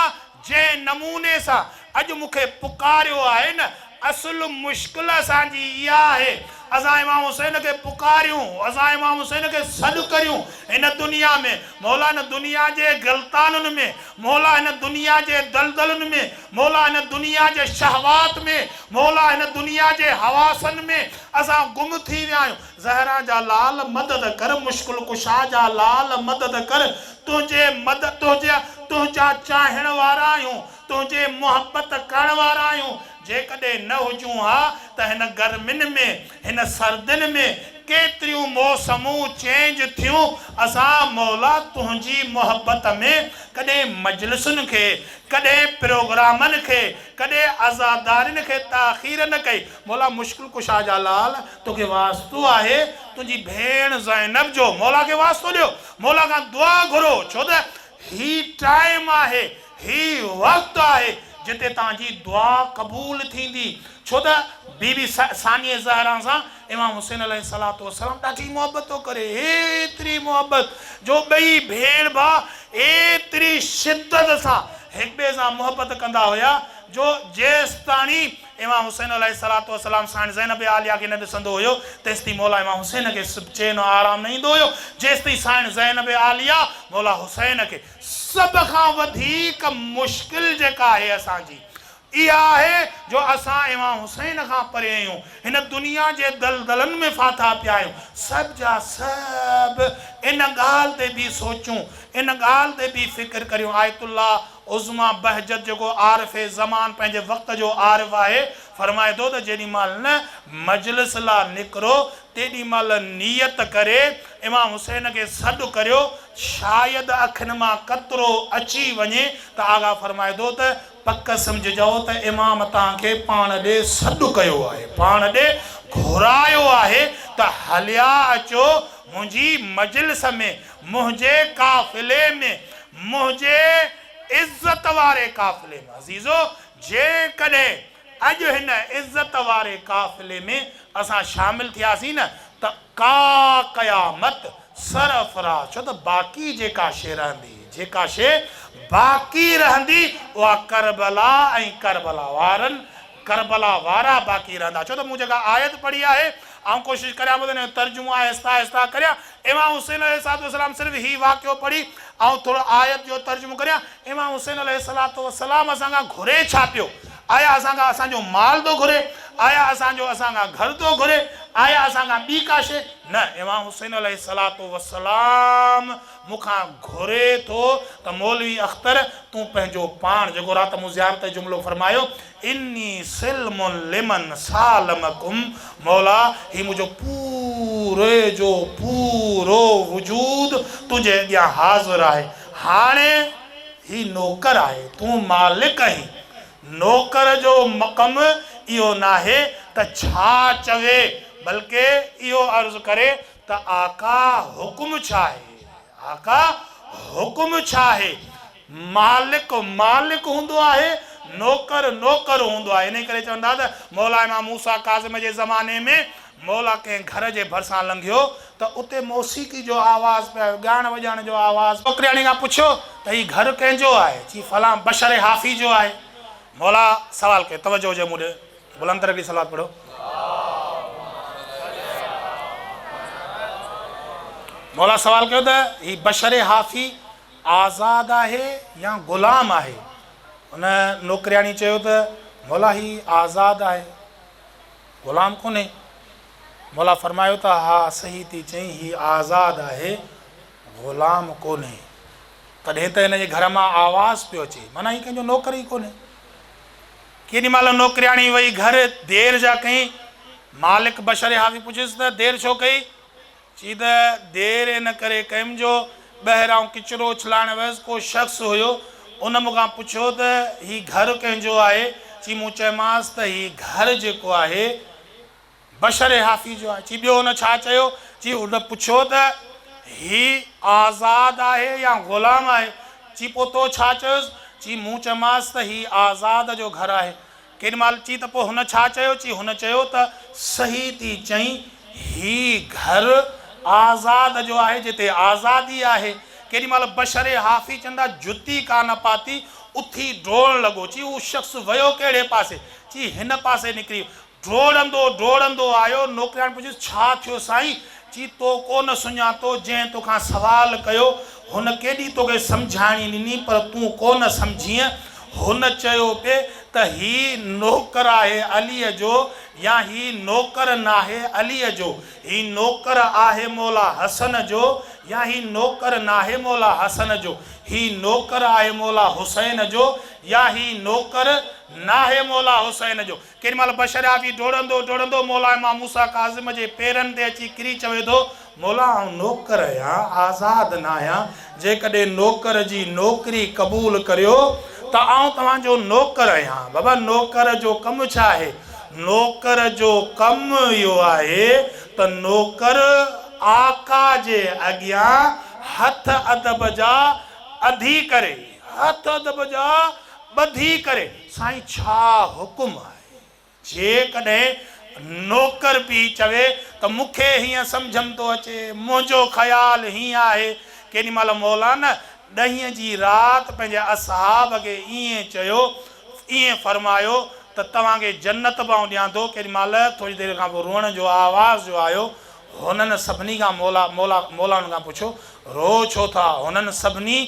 जंहिं नमूने सां अॼु मूंखे पुकारियो आहे न असुल मुश्किल असांजी इहा आहे असां इमाम हुसैन खे पुकारियूं असां इमाम हुसैन खे सॾु करियूं हिन दुनिया में मौला हिन दुनिया जे गलतानुनि में मौला हिन दुनिया जे दलदलुनि में मौला हिन दुनिया जे शहवात में मौला हिन दुनिया जे हवासनि में असां गुम थी विया आहियूं ज़हरा जा लाल मदद कर मुश्किल कुशा जा लाल मदद कर तुंहिंजा चाहण वारा आहियूं तुंहिंजे मुहबत करण वारा आहियूं जेकॾहिं न हुजूं हा त हिन गर्मियुनि में हिन सर्दियुनि में केतिरियूं मौसमूं चेंज थियूं असां मौला तुंहिंजी मुहबत में कॾहिं मजलिसुनि खे कॾहिं प्रोग्रामनि खे कॾहिं आज़ादारियुनि खे ताख़ीर न कई मौला मुश्किल कुशा जा लाल तोखे वास्तो आहे तुंहिंजी भेण ज़ैनब जो मौला खे वास्तो ॾियो मौला खां दुआ घुरो छो त ही टाइम आहे ही वक़्तु आहे जिते तव्हांजी दुआ क़बूल थींदी छो त बीबी सानिया ज़हरा सां इमाम हुसैन अलैहिस्सलातु वस्सलाम ॾाढी मुहबत थो करे एतिरी मुहबत जो ॿई भेण भाउ एतिरी शिद्दत सां हिक ॿिए सां मुहबत कंदा हुया जो जेसि ताणी इमाम हुसैन अलैहिस्सलातु वस्सलाम साईं ज़ैनब आलिया खे न ॾिसंदो हुयो तेसि ताईं मौला इमाम हुसैन खे चैन आराम न ईंदो हुयो जेसि ताईं साईं ज़ैनब आलिया मौला हुसैन खे सभ खां वधीक मुश्किल जेका आहे असांजी इहा आहे जो असां इमाम हुसैन खां परे आहियूं हिन दुनिया जे दलदलनि में फाथा पिया आहियूं सभ जा सभ इन ॻाल्हि ते बि सोचूं इन ॻाल्हि ते बि फ़िक्र करियूं आयतुल्ला उज़मा बहजत जेको आरिफ़े ज़मान पंहिंजे वक़्त जो आरिफ़ आहे फरमाए थो त जेॾी महिल न मजलिस लाइ निकिरो तेॾी महिल नियत करे इमाम हुसैन खे सॾु करियो शायदि अखियुनि मां कतिरो अची वञे त आगा फरमाए थो त पक सम्झिजो त इमाम तव्हांखे पाण ॾे सॾु कयो आहे पाण ॾे घुरायो आहे त हलिया अचो मुंहिंजी मजलिस में मुंहिंजे काफ़िले में मुंहिंजे इज़त वारे काफ़िले में अज़ीज़ो जेकॾहिं अॼु हिन इज़त वारे काफ़िले में असां शामिल थियासीं न त का क़यामत सरफ़राज़ छो त बाक़ी जेका शइ रहंदी जेका शइ बाक़ी रहंदी उहा करबला ऐं करबला वारा बाक़ी रहंदा छो त मूं जेका आयत पढ़ी आहे ऐं कोशिशि करियां थो तर्जुमो आहिस्ता आहिस्ता करियां इमाम हुसैन अलैहिस्सलाम सिर्फ़ु हीउ वाक़ियो पढ़ी ऐं थोरो आयत जो तर्जुमो करियां इमाम हुसैन अलैहिस्सलातु वस्सलाम असांखां घुरे छा पियो आया असांखां असांजो माल थो घुरे आया असांखां घर थो घुरे आया असांखां ॿी का शइ न इमाम हुसैन अलैहिस्सलातु वस्सलाम मूंखां घुरे थो त मौलवी अख्तर तूं पंहिंजो पाण जेको राति मूं ज़ियारत जो जुमिलो फरमायो इन्नी सिल्मुन लिमन सालमकुम मौला ही मुंहिंजो पूरे जो पूरो वजूद तुंहिंजे अॻियां हाज़िर आहे हाणे ही नौकर आहे तूं मालिक आहीं नौकर जो कमु इहो नाहे त छा चवे बल्कि इहो अर्ज़ु करे त आका हुकुम छा आहे आका हुकुम छा आहे मालिक हूंदो आहे नौकर नौकर हूंदो आहे। इन करे चवंदा त मौला इमाम मूसा काज़िम जे ज़माने में मौला कंहिं घर जे भरिसां लंघियो त उते मौसीक़ी जो आवाज़ पियो, ॻाइण वॼाइण जो आवाज़। नौकरियाणी खां पुछियो त हीउ घर कंहिंजो आहे? चई फलां बशर हाफ़ी जो आहे। मौला सवाल कयो, तवजो हुजे मूं ॾे, बुलंद तरह सलात पढ़ो। मौला सवाल कयो त हीउ बशर हाफ़ी आज़ाद आहे या ग़ुलाम आहे? उन नौकरियाणी चयो त मौला हीउ आज़ाद आहे, ग़ुलाम कोन्हे। मौला फरमायो त हा सही थी चई, हीउ आज़ाद आहे, ग़ुलाम कोन्हे। तॾहिं त हिन जे घर मां आवाज़ पियो अचे, माना हीउ कंहिंजो नौकर ई कोन्हे। केॾी महिल नौकरियाणी वई घर देरि जा कई, मालिक बशर हाफ़ी पुछियुसि त देरि छो कई? चई त देरि इन करे कयुमि जो ॿाहिरां किचिरो छिलाइण वियुसि, को शख़्स हुयो, उन मूंखां पुछियो त हीउ घर कंहिंजो आहे? चई मूं चयोमांसि त हीउ घर जेको आहे बशर हाफ़ी जो आहे। चई ॿियो हुन छा चयो? चई हुन पुछियो त हीउ आज़ाद आहे या ग़ुलाम आहे? चई पोइ तो छा चयोसि? चई मूं चयोमांसि त हीउ आज़ाद जो घर आहे। केॾी महिल चई त पोइ हुन छा चयो? चई हुन चयो त सही थी चई, हीउ घर आज़ाद जो आहे, जिते आज़ादी आहे। केॾी महिल बशर हाफ़ी चवंदा जुती कान पाती, उथी डोड़ लॻो। चई उहो शख़्स वियो कहिड़े पासे? चई हिन पासे निकिरी, डोड़ंदो डोड़ंदो आयो। नौकरियाणी पुछियुसि छा थियो साईं? चई तो कोन सुञातो, जंहिं तोखां सवाल कयो हुन केॾी तोखे सम्झाइणी ॾिनी पर तूं कोन सम्झीअ। हुन चयो पिए त हीउ नौकर आहे अलीअ जो या हीउ नौकर नाहे अलीअ जो, हीउ नौकर आहे मौला हसन जो या हीउ नौकर नाहे मौला हसन जो, हीउ नौकर आहे मौला हुसैन जो या हीउ नौकर नाहे मौला हुसैन जो। केॾी महिल बशर हाफ़ी डोड़ंदो डोड़ंदो मौला इमाम मूसा काज़िम जे पेरनि ते अची किरी चवे थो मौला आउं नौकर आहियां, आज़ाद न आहियां। जेकॾहिं नौकर जी नौकरी क़बूल करियो त आउं तव्हांजो नौकर आहियां। बाबा नौकर जो कमु छा आहे? नौकर जो कमु इहो आहे त नौकर आका जे अॻियां हथ अदब जा अधी करे, हथ अदब जा ॿधी करे साईं छा हुकुम आहे। जेकॾहिं नौकर बि चवे त मूंखे हीअं सम्झ थो अचे, मुंहिंजो ख़्यालु हीअं आहे। केॾी महिल मौला न ॾहींअ जी राति पंहिंजे असहाब खे ईअं चयो, ईअं फरमायो त तव्हांखे जन्नत पाऊं ॾियां थो। केॾी महिल थोरी देरि खां पोइ रोअण जो आवाज़ जो आयो। हुननि सभिनी खां मौला खां पुछियो रो छो था? हुननि सभिनी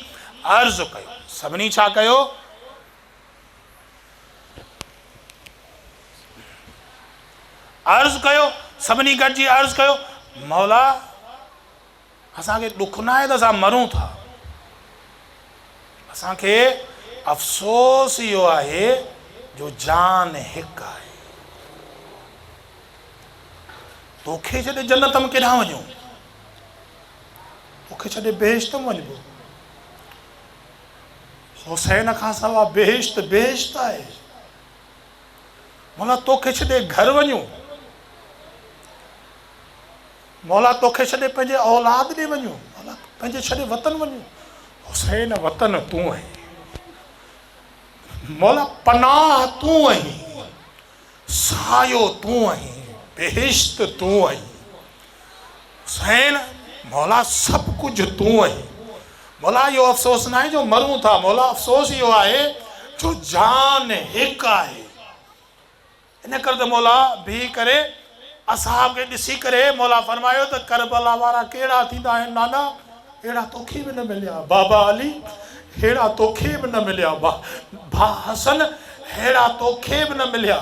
अर्ज़ु कयो। सभिनी छा कयो? अर्ज़ु कयो। सभिनी गॾिजी अर्ज़ु कयो मौला असांखे ॾुख न आहे त असां मरूं था, असांखे अफ़सोस इहो आहे जो जान हिकु आहे। तोखे छॾे जन्नत में केॾांहुं वञूं? तोखे छॾे बेहिश्त में वञिबो? हुसैन खां सवाइ बेहिश्त बेहिश्त आहे। मौला तोखे छॾे घर वञूं? मौला तोखे छॾे पंहिंजे औलाद ॾे वञूं? मौला पंहिंजे छॾे वतन वञूं? हुसैन वतन तूं आहीं, मौला पनाह तूं आहीं, सायो तूं आहीं, बेहिश्त तूं आहीं। हुसैन मौला सभु कुझु तूं आहीं। मौला इहो अफ़सोस न आहे जो मरूं था, मौला अफ़सोस इहो आहे जो जान हिकु आहे। इन करे त मौला बीह करे असाब खे ॾिसी करे मौला फरमायो त करबला वारा कहिड़ा थींदा आहिनि नाना, अहिड़ा तोखे बि न मिलिया बाबा अली, अहिड़ा तोखे बि न मिलिया भा हसन, अहिड़ा तोखे बि न मिलिया।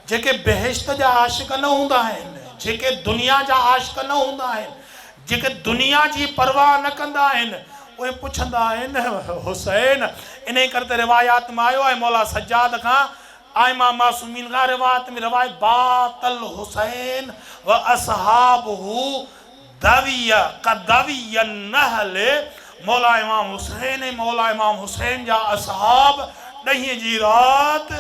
जेके बेहिश्त जा आशिक़ न हूंदा आहिनि, जेके दुनिया जा आशिक़ न हूंदा आहिनि, जेके दुनिया जी परवाह न कंदा आहिनि, उहे पुछंदा आहिनि हुसैन। इन करे त रिवायात में आयो आहे मौला सज्जाद खां आइमा मासूमीन खां रिवायत में रवायत बातल हुसैन व असहाबहु दविय कदविय नहल। मौला इमाम हुसैन मौला इमाम हुसैन जा असहाब ॾहींअ जी राति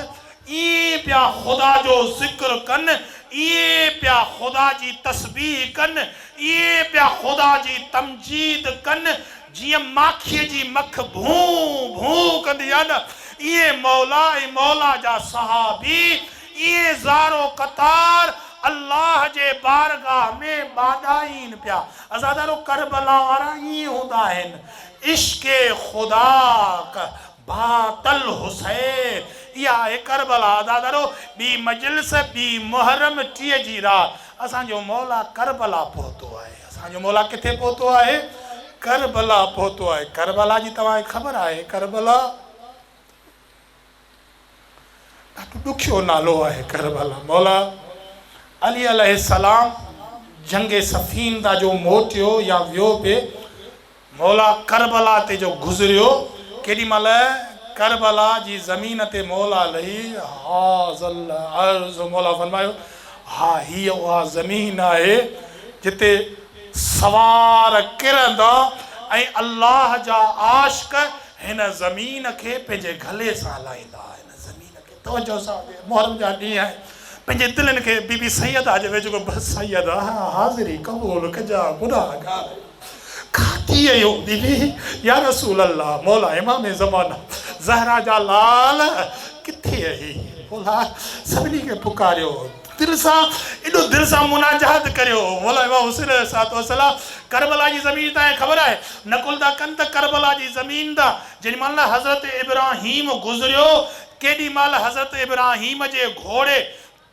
ईअं पिया ख़ुदा जो ज़िक्र कनि, ईअं पिया ख़ुदा जी तस्बीह कनि, ईअं पिया ख़ुदा जी तमजीद कनि जीअं माखीअ जी मख भूं भूं कंदी आहे न, ये मौला ऐं मौला जा सहाबी ये ज़ारो कतार अल्लाह जे बारगाह में बादाइन पिया। अज़ादारो करबला वारा ये होंदा आहिनि इश्क़े खुदा का बातल हुसैन। या है करबला। अज़ादारो बी मजलिस बी मुहर्रम 3 जी रात असांजो मौला करबला पहुतो आहे। असांजो मौला किथे पहुतो आहे? करबला पहुतो आहे। करबला जी तव्हांखे ख़बर आहे? करबला ॾाढो ॾुखियो नालो आहे करबला। मौला अली अलैहिस्सलाम जंगे सफ़ीन दा जो मोटियो या वियो पे मौला करबला ते जो गुज़रियो केॾी महिल करबला जी ज़मीन ते मौला लही हाज़ल अर्ज़ मौला फरमायो हा हीअ उहा ज़मीन आहे जिते सवार किरंदा ऐं अल्लाह जा आशिक़ हिन ज़मीन खे पंहिंजे गले सां हलाईंदा। हिन ज़मीन खे तवजो सां मुहर्रम जा ॾींहं आहे पंहिंजे दिलनि खे बीबी सैयदा जे वेझो बसि सैयदा हाज़िरी क़बूल कजा गुनाहगार खाती आहियो बीबी या रसूल अल्लाह। मौला इमाम ज़माना ज़हरा जा लाल किथे आई? मौला सभिनी खे पुकारियो दिल सां एॾो दिल सां मुनाजात करियो। मौला इमाम हुसैन अलैहिस्सलाम करबला जी ज़मीन तव्हांखे ख़बर आहे नकुल दा कनि त करबला जी ज़मीन दा जेॾी महिल हज़रत इब्राहीम गुज़रियो केॾी महिल हज़रत इब्राहीम जे घोड़े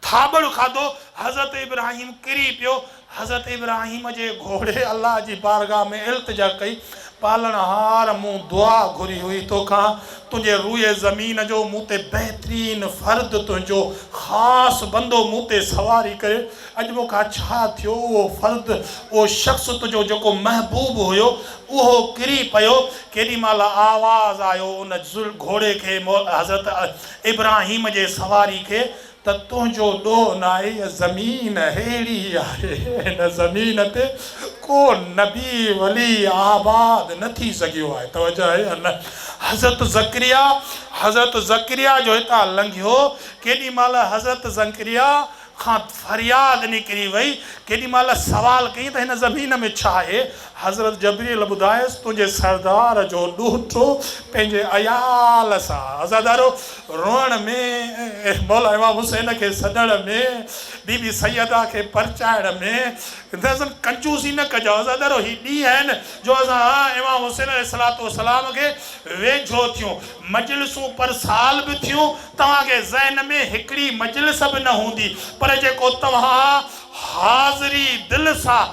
थाबड़ खाधो हज़रत इब्राहीम किरी पियो। हज़रत इब्राहीम जे घोड़े अल्लाह जी बारगाह में इल्तिजा कई पालनहार मूं दुआ घुरी हुई तोखां तुंहिंजे रूए ज़मीन जो मूं ते बहितरीन फ़र्द तुंहिंजो ख़ासि बंदो मूं ते सवारी करे अॼु मूंखां छा थियो? उहो फ़र्द उहो शख़्स तुंहिंजो जेको महबूब हुयो उहो किरी पियो। केॾी महिल आवाज़ आयो उन घोड़े खे हज़रत इब्राहीम जे सवारी खे त तुंहिंजो ॾोह न आहे इहा ज़मीन अहिड़ी आहे हिन ज़मीन ते को नबी वली आबाद न थी सघियो आहे। तवजो आहे न? हज़रत ज़करिया जो हितां लंघियो केॾी महिल हज़रत ज़करिया खां फरियाद निकिरी वई केॾी महिल सवाल कई त हिन ज़मीन में छा आहे? हज़रत जबरील ॿुधायसि तुंहिंजे सरदार जो ॾोहिटो पंहिंजे अयाल सां अज़ादारो रोअण में मौला इमाम हुसैन खे सॾण में बीबी सैयदा खे परचाइण में दरअसल कंजूसी न कजो। अज़ादारो ही ॾींहं आहिनि जो असां इमाम हुसैन अलैहिस्सलाम खे वेझो थियूं मजलिसूं पर साल बि थियूं तव्हांखे ज़हन में हिकिड़ी मजलिस बि न हूंदी पर जेको तव्हां हाज़िरी दिलि सां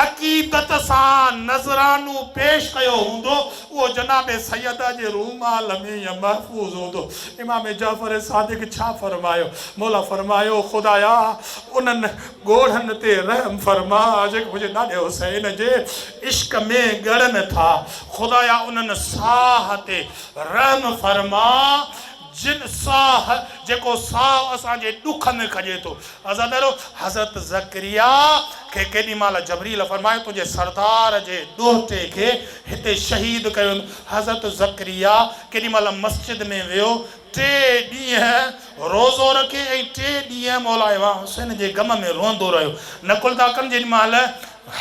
अक़ीदत सां नज़रानू पेश कयो हूंदो उहो जनाब सैयदा जे रूमाल में या महफ़ूज़ हूंदो। इमाम जाफ़र सादिक़ छा फरमायो? मौला फरमायो खुदाया उन्हनि ॻोढ़नि ते रहम फरमा जेके मुंहिंजे ॾाॾे हुसैन जे इश्क में ॻड़नि था। खुदाया उन्हनि साह ते रहम फरमा जिन साह जेको साह असांजे ॾुख में खॼे थो। अज़ादारो हज़रत ज़करिया खे केॾी महिल जबरील फरमायो तुंहिंजे सरदार जे ॾोहिटे खे हिते शहीद कयो। हज़रत ज़करिया केॾी महिल मस्जिद में वियो 3 ॾींहं रोज़ो रखे ऐं 3 ॾींहं मौला इमाम हुसैन जे गम में रोंदो रहियो। नकुल था कनि जेॾी महिल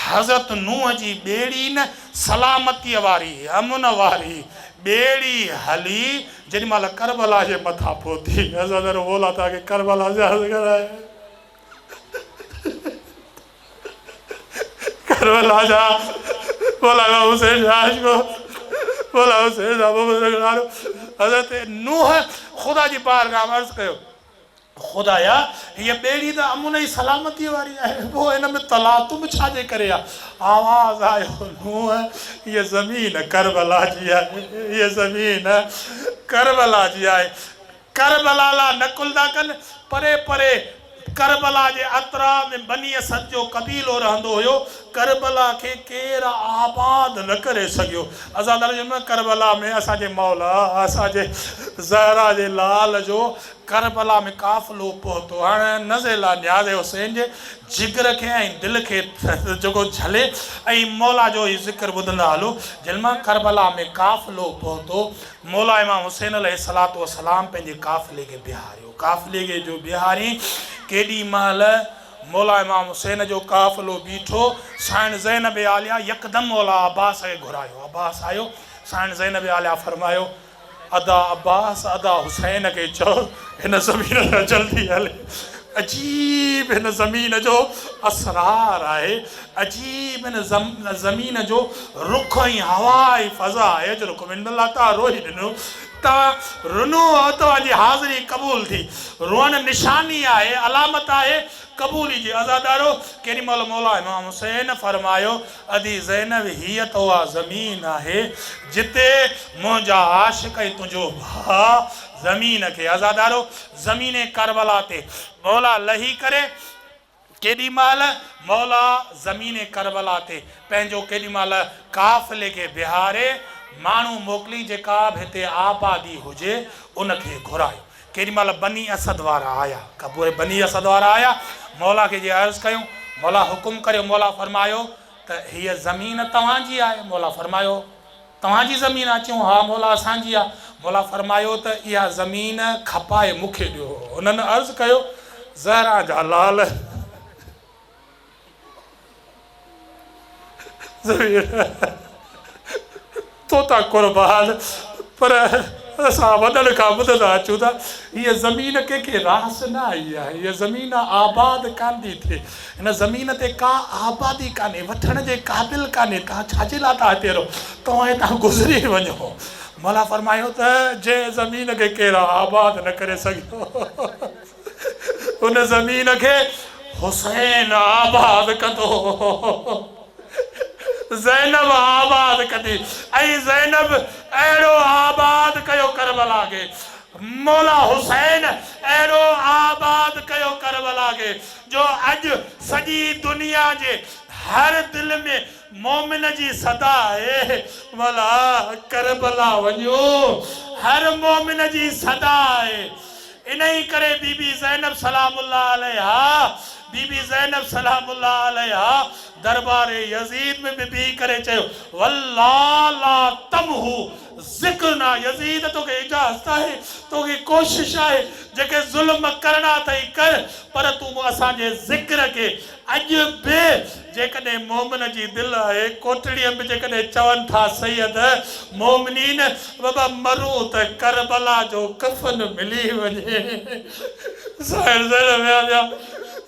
हज़रत नूह जी ॿेड़ी न सलामतीअ वारी अमन वारी ॿेड़ी हली जेॾी महिल करबला जे मथां पहुती। अज़ादारो मौला तव्हांखे करबला कराए करबला जा मौला हुसैन मौला हुसैन हज़रत नूह ख़ुदा जी बारगाह में अर्ज़ु कयो खुदाया हीअ ॿेड़ी त अमुन जी सलामतीअ वारी आहे पोइ हिन में तलातुम छाजे करे आहे? आवाज़ आयो नूह हीअ ज़मीन करबला जी आहे हीअ ज़मीन करबला जी आहे। करबला ला नकुल था कनि परे परे करबला जे अतरा में बनी असद जो कबीलो रहंदो हुयो। करबला खे केरु आबाद न करे सघियो। अज़ादार जन करबला में असांजे मौला असांजे ज़हरा जे लाल जो करबला में काफ़िलो पहुतो। हाणे नज़ेला न्याज़ हुसैन जे जिगर खे ऐं दिलि खे जेको झले ऐं मौला जो ई ज़िक्र ॿुधंदा हलो। जंहिंमां करबला में काफ़िलो पहुतो मौला इमाम हुसैन अलैहिस्सलाम पंहिंजे काफ़िले खे बिहारियो। काफ़िले खे जो बिहारी केॾी महिल मौला इमाम हुसैन जो काफ़िलो बीठो साइण ज़ैनब आलिया यकदम मौला अब्बास खे घुरायो। अब्बास आयो साइण ज़ैनब आलिया फरमायो अदा अब्बास अदा हुसैन के चो हिन ज़मीन ते जल्दी हले। अजीब हिन ज़मीन जो असरार आहे, अजीब हिन ज़मीन जो रुख ऐं हवा ऐं फ़ज़ा आहे जो रुख में तव्हां रोई ॾिनो, तव्हां रुनो, तव्हांजी हाज़िरी क़बूल थी। रोअण निशानी आहे, अलामत आहे क़बूली जी। अज़ादारो केॾी महिल मौला इमाम हुसैन फरमायो अदी ज़ैनब हीअ त उहा ज़मीन आहे जिते मुंहिंजा आशिक़ ऐं तुंहिंजो भाउ ज़मीन खे, अज़ादारो ज़मीन करबला ते मौला लही करे केॾी महिल मौला ज़मीन करबला ते पंहिंजो केॾी महिल काफ़िले खे बिहारे माण्हू मोकिली जेका बि हिते आबादी हुजे उनखे घुरायो। केॾी महिल बनी असद वारा आया, कबूर बनी असद वारा आया, मौला खे जे अर्ज़ु कयूं, मौला हुकुम करियो, मौला फरमायो त हीअ ज़मीन तव्हांजी आहे। मौला फरमायो तव्हांजी ज़मीन आहे? चयूं हा मौला असांजी आहे। मौला फरमायो त इहा ज़मीन खपाए मूंखे ॾियो। उन्हनि अर्ज़ु कयो ज़हरा जा लाल तोता कुर्बान, पर असां वॾनि खां ॿुधंदा अचूं था हीअ ज़मीन कंहिंखे रास न आई आहे, हीअ ज़मीन आबाद कान थी थिए, हिन ज़मीन ते का आबादी कान्हे, वठण जे क़ाबिल कान्हे, तव्हां छाजे लाइ था हिते रहो, तव्हां हितां गुज़री वञो। मौला फरमायो त जंहिं ज़मीन खे केरु आबाद न करे सघियो उन ज़मीन खे हुसैन आबाद कंदो, ज़ैनब आबाद कंदी। ऐं ज़ैनब अहिड़ो आबाद कयो करबला खे, मौला हुसैन अहिड़ो आबाद कयो करबला खे जो अॼु सॼी दुनिया जे हर दिलि में मोमिन जी सदा आहे मौला करबला वञो, हर मोमिन जी सदा आहे। इन ई करे बीबी ज़ैनब सलामुल्लाह अलैहा, बीबी ज़ैनब सलामुल्लाह अलैहा दरबार यज़ीद में भी करे चयो वल्लाह ला तमहू ज़िक्रना, यज़ीद तोखे इजाज़त आहे, तोखे कोशिश आहे, जेके ज़ुल्म करना अथई कर, पर तूं असांजे ज़िक्र खे अॼु बि जेकॾहिं मोमिन जी दिलि आहे कोठड़ीअ में जेकॾहिं चवनि था सैयद मोमिनीन बाबा मरूं त करबला जो कफ़न मिली वञे।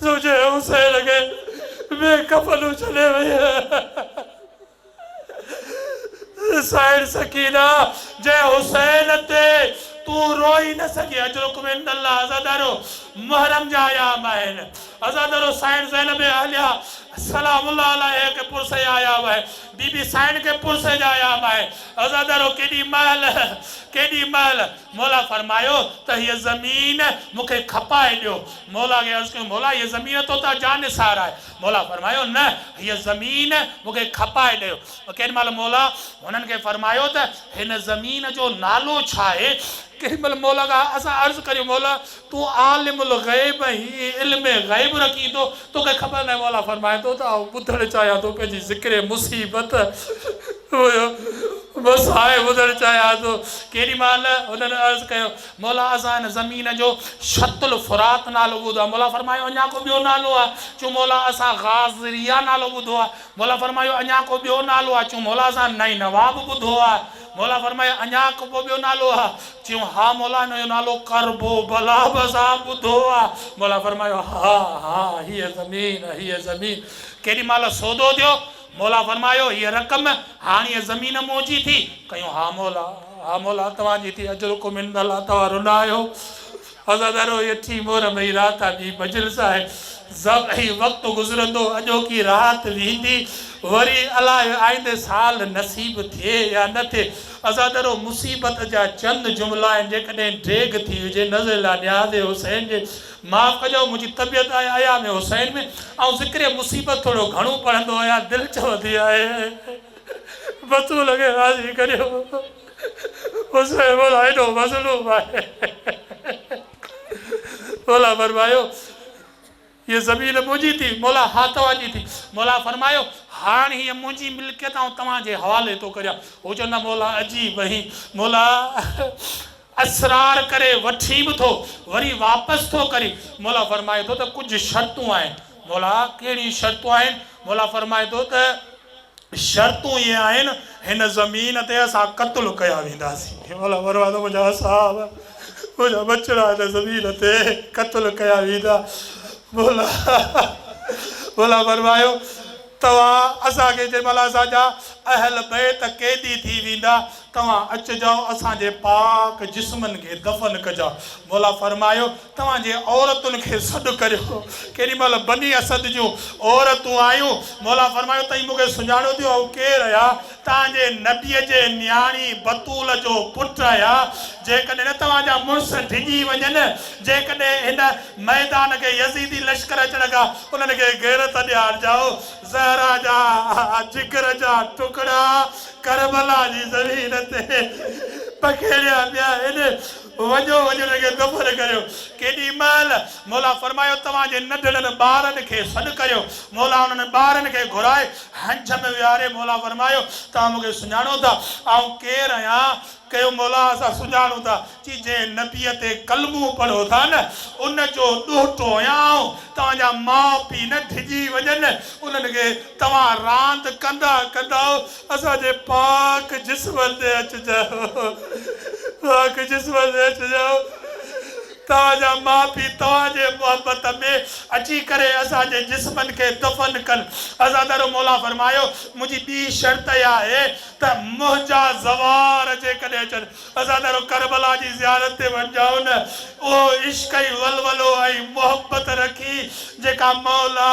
सोचे हुसैन खे ॿिए कफ़न छॾे वई साइड सकीना जंहिं हुसैन ते तूं रोई न सघे। अजरुक में अल्लाह अज़ादारो मुहर्रम जा आयाम आहिनि, अज़ादारो साइड ज़ैनब अलिया सलामुल्लाह अलैहा के पुरसे आया हुआ है, बीबी साइड के पुरसे जा आयाम आहे। अज़ादारो केॾी महिल मौला फरमायो त हीअ ज़मीन मूंखे खपाए ॾियो। मौला खे अर्ज़ु कयो मौला हीअ ज़मीन तो त जानिसार आहे। मौला फरमायो न हीअ ज़मीन मूंखे खपाए ॾियो। केॾी महिल मौला हुननि खे फरमायो त हिन ज़मीन जो नालो छा आहे। केॾी महिल मौला खां असां अर्ज़ु करियूं मौला तूं आलिमुल ग़ैब ही इल्म ग़ैब रखी थो, तोखे ख़बर न आहे। मौला फरमाए थो त ॿुधणु चाहियां थो पंहिंजी ज़िक्र मुसीबत बसि हाणे ॿुधणु चाहियां थो। केॾी महिल हुननि अर्ज़ु कयो मौला असां हिन ज़मीन जो शतुल फुरात नालो ॿुधो आहे। मौला फरमायो अञा को ॿियो नालो आहे। चऊं मौला असां गाज़रिया नालो ॿुधो आहे। मौला फरमायो अञा को ॿियो नालो आहे। चऊं मौला असां नई नवाब ॿुधो आहे। मौला फरमायो अञा को ॿियो नालो आहे। चयूं हा मौला हिन जो नालो करबो भला बि असां ॿुधो आहे। मौला फरमायो हा हीअ ज़मीन केॾी महिल सौदो थियो। मौला फरमायो हीअ रक़म हाणे हीअ ज़मीन मुंहिंजी थी। कयूं हा मौला तव्हांजी थी। अजरुक मिन अल्लाह तव्हां रुनायो। अज़ादारो यठी मोर में रात जी मजलिस आहे। वक़्तु गुज़रंदो अॼोकी राति वेंदी वरी अलाए आईंदे साल नसीब थिए या न थिए। अज़ादारो मुसीबत जा चंद जुमिला आहिनि जेकॾहिं ड्रेग थी हुजे नज़र लाइ न्याज़ हुसैन जे माफ़ कजो मुंहिंजी तबियत आहे आया में हुसैन में ऐं ज़िक्र मुसीबत थोरो घणो पढ़ंदो आहियां दिलि चवंदी आहे बतू लॻे राज़ी करियो हुसैन बोला हेॾो मज़लूम आहे। बोला फरमायो ये ज़मीन मुंहिंजी थी। मौला हा तव्हांजी थी। मौला फरमायो हाणे हीअ मुंहिंजी मिल्कियत ऐं तव्हांजे हवाले थो करियां। हू चवंदा मौला अजीब वही मौला असरार करे वठी बि थो वरी वापसि थो करे। मौला फरमाए थो त कुझु शर्तूं आहिनि। मौला कहिड़ी शर्तूं आहिनि। मौला फरमाए थो त शर्तूं ये आहिनि हिन ज़मीन ते असां क़त्ल कया वेंदासीं। मौला फरमाए थो मुंहिंजा असाब मुंहिंजा बचड़ा हिन ज़मीन ते क़त्ल कया वेंदा। मौला फरमायो तव्हां असांखे जेमहिल असांजा अहल बैत क़ैदी थी वेंदा तव्हां अचिजो असांजे पाक जिस्मनि खे दफ़न कजा। मौला फरमायो तव्हांजे औरतुनि खे सॾु करियो। केॾी महिल बनी असद जूं औरतूं आयूं। मौला फरमायो तई मूंखे सुञाणो थियो ऐं केरु आया? तव्हांजे नबीअ जे न्याणी बतूल जो पुटु आया। जेकॾहिं न तव्हांजा मुड़ुस डिॼी वञनि, जेकॾहिं हिन मैदान खे यज़ीदी लश्कर अचण खां उन्हनि खे गैरत ॾियारजाओ। ज़हरा जा जिगर जा टुकड़ा करबला जी ज़मीन ते पखेड़िया पिया आहिनि। वञो वञो खे दफ़न करियो। केॾी महिल मौला फरमायो तव्हांजे नंढड़नि ॿारनि खे सॾु करियो। मौला उन्हनि ॿारनि खे घुराए हंज में विहारे मौला फरमायो तव्हां मूंखे सुञाणो था ऐं केरु आहियां? कयो मौला असां सुञाणूं था चई जंहिं नबीअ ते कलमो पढ़ो था न उन जो ॾोहिटो आहियां। तव्हांजा माउ पीउ न डिॼी वञनि, उन्हनि खे तव्हां रांदि कंदा कंदा असांजे पाक जिस्मनि ते अचिजो। पाक जिस्मनि ते अचिजो। तव्हांजा माउ पीउ तव्हांजे मोहबत में अची करे असांजे जिस्मनि खे दफ़न कनि। असां दरो मौला फरमायो मुंहिंजी ॿी शर्त आहे त मुंहिंजा ज़वार जेकॾहिं अचनि असां दरो करबला जी ज़ियारत ते वञूं न। उहो इश्क ऐं वलवलो ऐं मोहबत रखी जेका मौला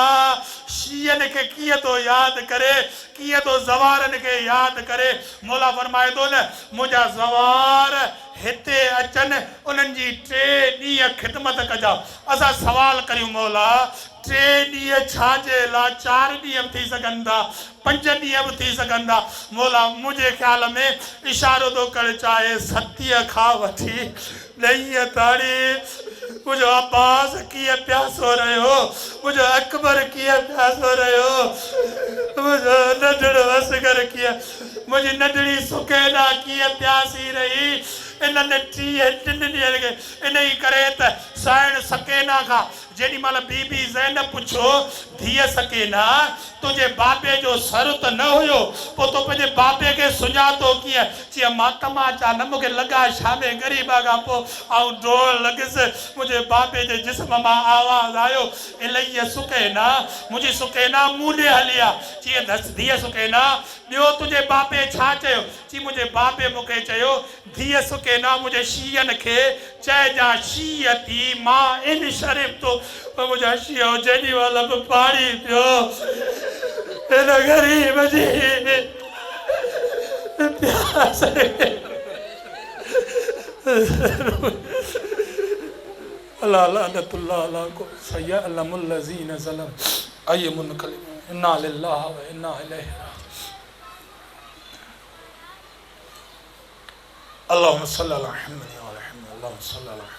शीयनि खे कीअं थो यादि करे, कीअं थो ज़वारनि खे यादि करे। मौला फरमाए थो न मुंहिंजा ज़वार हिते अचनि उन्हनि जी 3 ॾींहं ख़िदमत कजा। असां सवाल करियूं मौला 3 ॾींहं छाजे लाइ? 4 ॾींहं बि थी सघनि था, 5 ॾींहं बि थी सघनि था। मौला मुंहिंजे ख़्याल में इशारो थो करे चाहे 70 खां वठी 9 ताईं मुंहिंजो अब्बास कीअं प्यासो रहियो, मुंहिंजो अकबर कीअं प्यासो रहियो, मुंहिंजो नंढड़ो असगर कीअं, मुंहिंजी नंढड़ी सुकैना कीअं प्यासी रही। इन्हनि 3 ॾींहंनि खे इन ई करे त साइण सकेना खां जेॾी महिल बीबी ज़ैनब पुछो धीअ सकेना तुंहिंजे बाबे जो सर त न हुयो, पोइ तो पंहिंजे बाबे खे सुञातो कीअं? चई मां तमाचा न मूंखे लॻा शामे ग़रीबा खां पोइ ऐं ढोल लॻियसि मुंहिंजे बाबे जे जिस्म मां आवाज़ु आयो इलाही सुकैना मुंहिंजी सुकैना मूं ॾे हली आहे। चई दस धीअ सुकैना ॿियो तुंहिंजे बाबे छा चयो? चई मुंहिंजे बाबे मूंखे चयो धीअ सुकैना मुंहिंजे शीयनि खे चइजां शीय थी मां इन शरीफ़ तो मुंहिंजा शीय जेॾी महिल बि पाणी पियो हिन ग़रीब जी प्यास अल्लाह लानतुल्लाह अलैकुम सयअलमुल लज़ीन ज़लम अय मुनक़लिब इन्ना लिल्लाहि व इन्ना इलैहि अल्लाहुम्मा सल्लि अला मुहम्मद व अला मुहम्मद अल्लाहुम्मा सल्लि अला मुहम्मद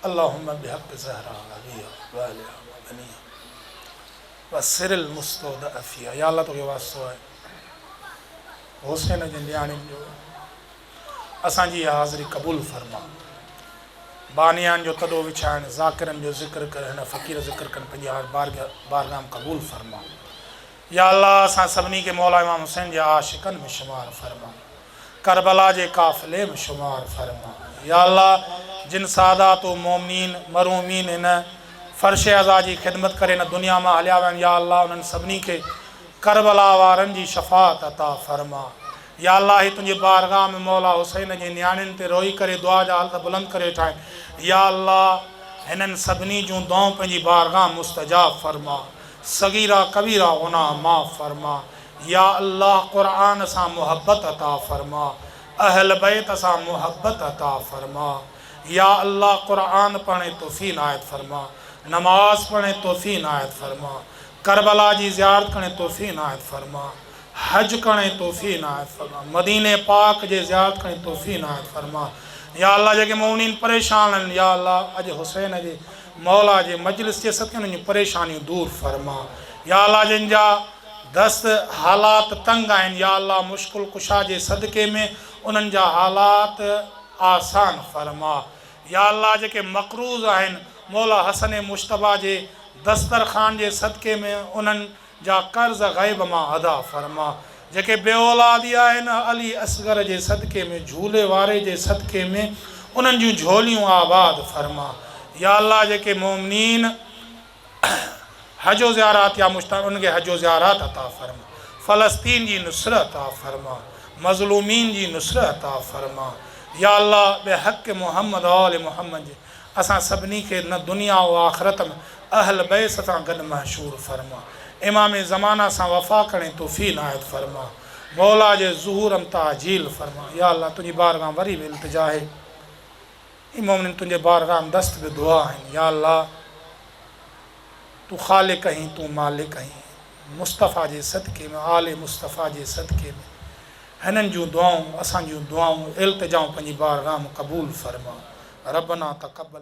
अल्लाहुम्मा बिहक़्क़ि ज़हरा नबिय्या व आलिहा व बनिहा व सिरिल मुस्तौदअ फ़ीहा। या अल्लाह तोखे वास्तो आहे हुसैन जी न्याणियुनि जो असांजी हाज़िरी क़बूल फरमा। बानियान जो तॾो विछाइण ज़ाकिरनि जो ज़िक्र कर हिन फ़क़ीर ज़िक्र कनि पंहिंजी बारगाह क़बूल फरमा। या अल्लाह असां सभिनी खे मौला इमाम हुसैन जे आशिक़नि में शुमार फरमा, करबला जे काफ़िले में शुमार फरमा। या अल्लाह जिन सादात व मोमिनीन मरूमीन हिन फ़र्श अज़ा जी ख़िदमत करे हिन दुनिया मां हलिया विया आहिनि, या अल्लाह उन्हनि सभिनी खे करबला वारनि जी शफ़ाअत अता फरमा। या अल्लाह ही तुंहिंजी बारगाह में मौला हुसैन जी न्याणियुनि ते रोई करे दुआ जा हालत बुलंद करे ठाहिनि। या अल्लाह हिननि सभिनी जूं दुआऊं पंहिंजी बारगाह मुस्तजाब फरमा, सगीरा कबीरा गुनाह माफ़ फरमा। या अल्लाह क़ुरान सां मुहब्बत अता फरमा, अहल बैत सां मुहब्बत अता फरमा। या अल्लाह क़ुरान पढ़े तौफ़ीक़ नायत फरमा, नमाज पढ़े तौफ़ीक़ नायत फरमा, करबला जी ज़ियारत करने तौफ़ीक़ नायत फरमा, हज करने तौफ़ीक़ नायत फरमा, मदीने पाक जे ज़ियारत करने तौफ़ीक़ नायत फरमा। या अल्लाह जेके मोमिनीन परेशान आहिनि, या अल्लाह अॼु हुसैन जे मौला जे मजलिस जे सदक़े उन्हनि जूं परेशानियूं दूर फरमा। या अल्लाह जिन जा दस्त हालात तंग आहिनि, या अल्लाह मुश्किल कुशा जे सदक़े में उन्हनि जा हालात आसान फरमा। या अल्लाह जेके मक़रूज़ आहिनि मौला हसन मुश्तबा जे दस्तरखान जे सदक़े में उन्हनि जा कर्ज़ ग़ैब मां अदा फरमा। जेके बे औलादी आहिनि अली असगर जे सदक़े में, झूले वारे जे सदक़े में उन्हनि जूं झोलियूं आबाद फरमा। या अल्लाह जेके मोमिनीन हजो ज़ियारात या मुश्ताक उनके हजो ज़ियारात अता फरमा। फ़लस्तीन जी नुसरत अता फरमा, मज़लूमीन जी नुसरत अता फरमा। या अल्लाह बेहक़ मोहम्मद औल मोहम्मद जे असां सभिनी खे न दुनिया व आख़िरत में अहल बैस सां गॾु महशूर फरमा। इमाम ज़माना सां वफ़ा करण तौफ़ीक़ नायत फरमा। मौला जे ज़ुहूरम ताजील फरमा। या अल्लाह तुंहिंजी बारगाह वरी बि इल्तिजा आहे, ई मोमिन तुंहिंजे बारगाह में दस्त बि दुआ आहिनि। या अल्लाह तू ख़ालिक़ आहीं, तू मालिक आहीं। मुस्तफ़ा जे सदक़े में, आले मुस्तफ़ा जे सदक़े में हिननि जूं दुआऊं, असांजूं दुआऊं, इल्तिजाऊं पंहिंजी बारगाह में क़बूल फरमा। रब्बना तक़ब्बल।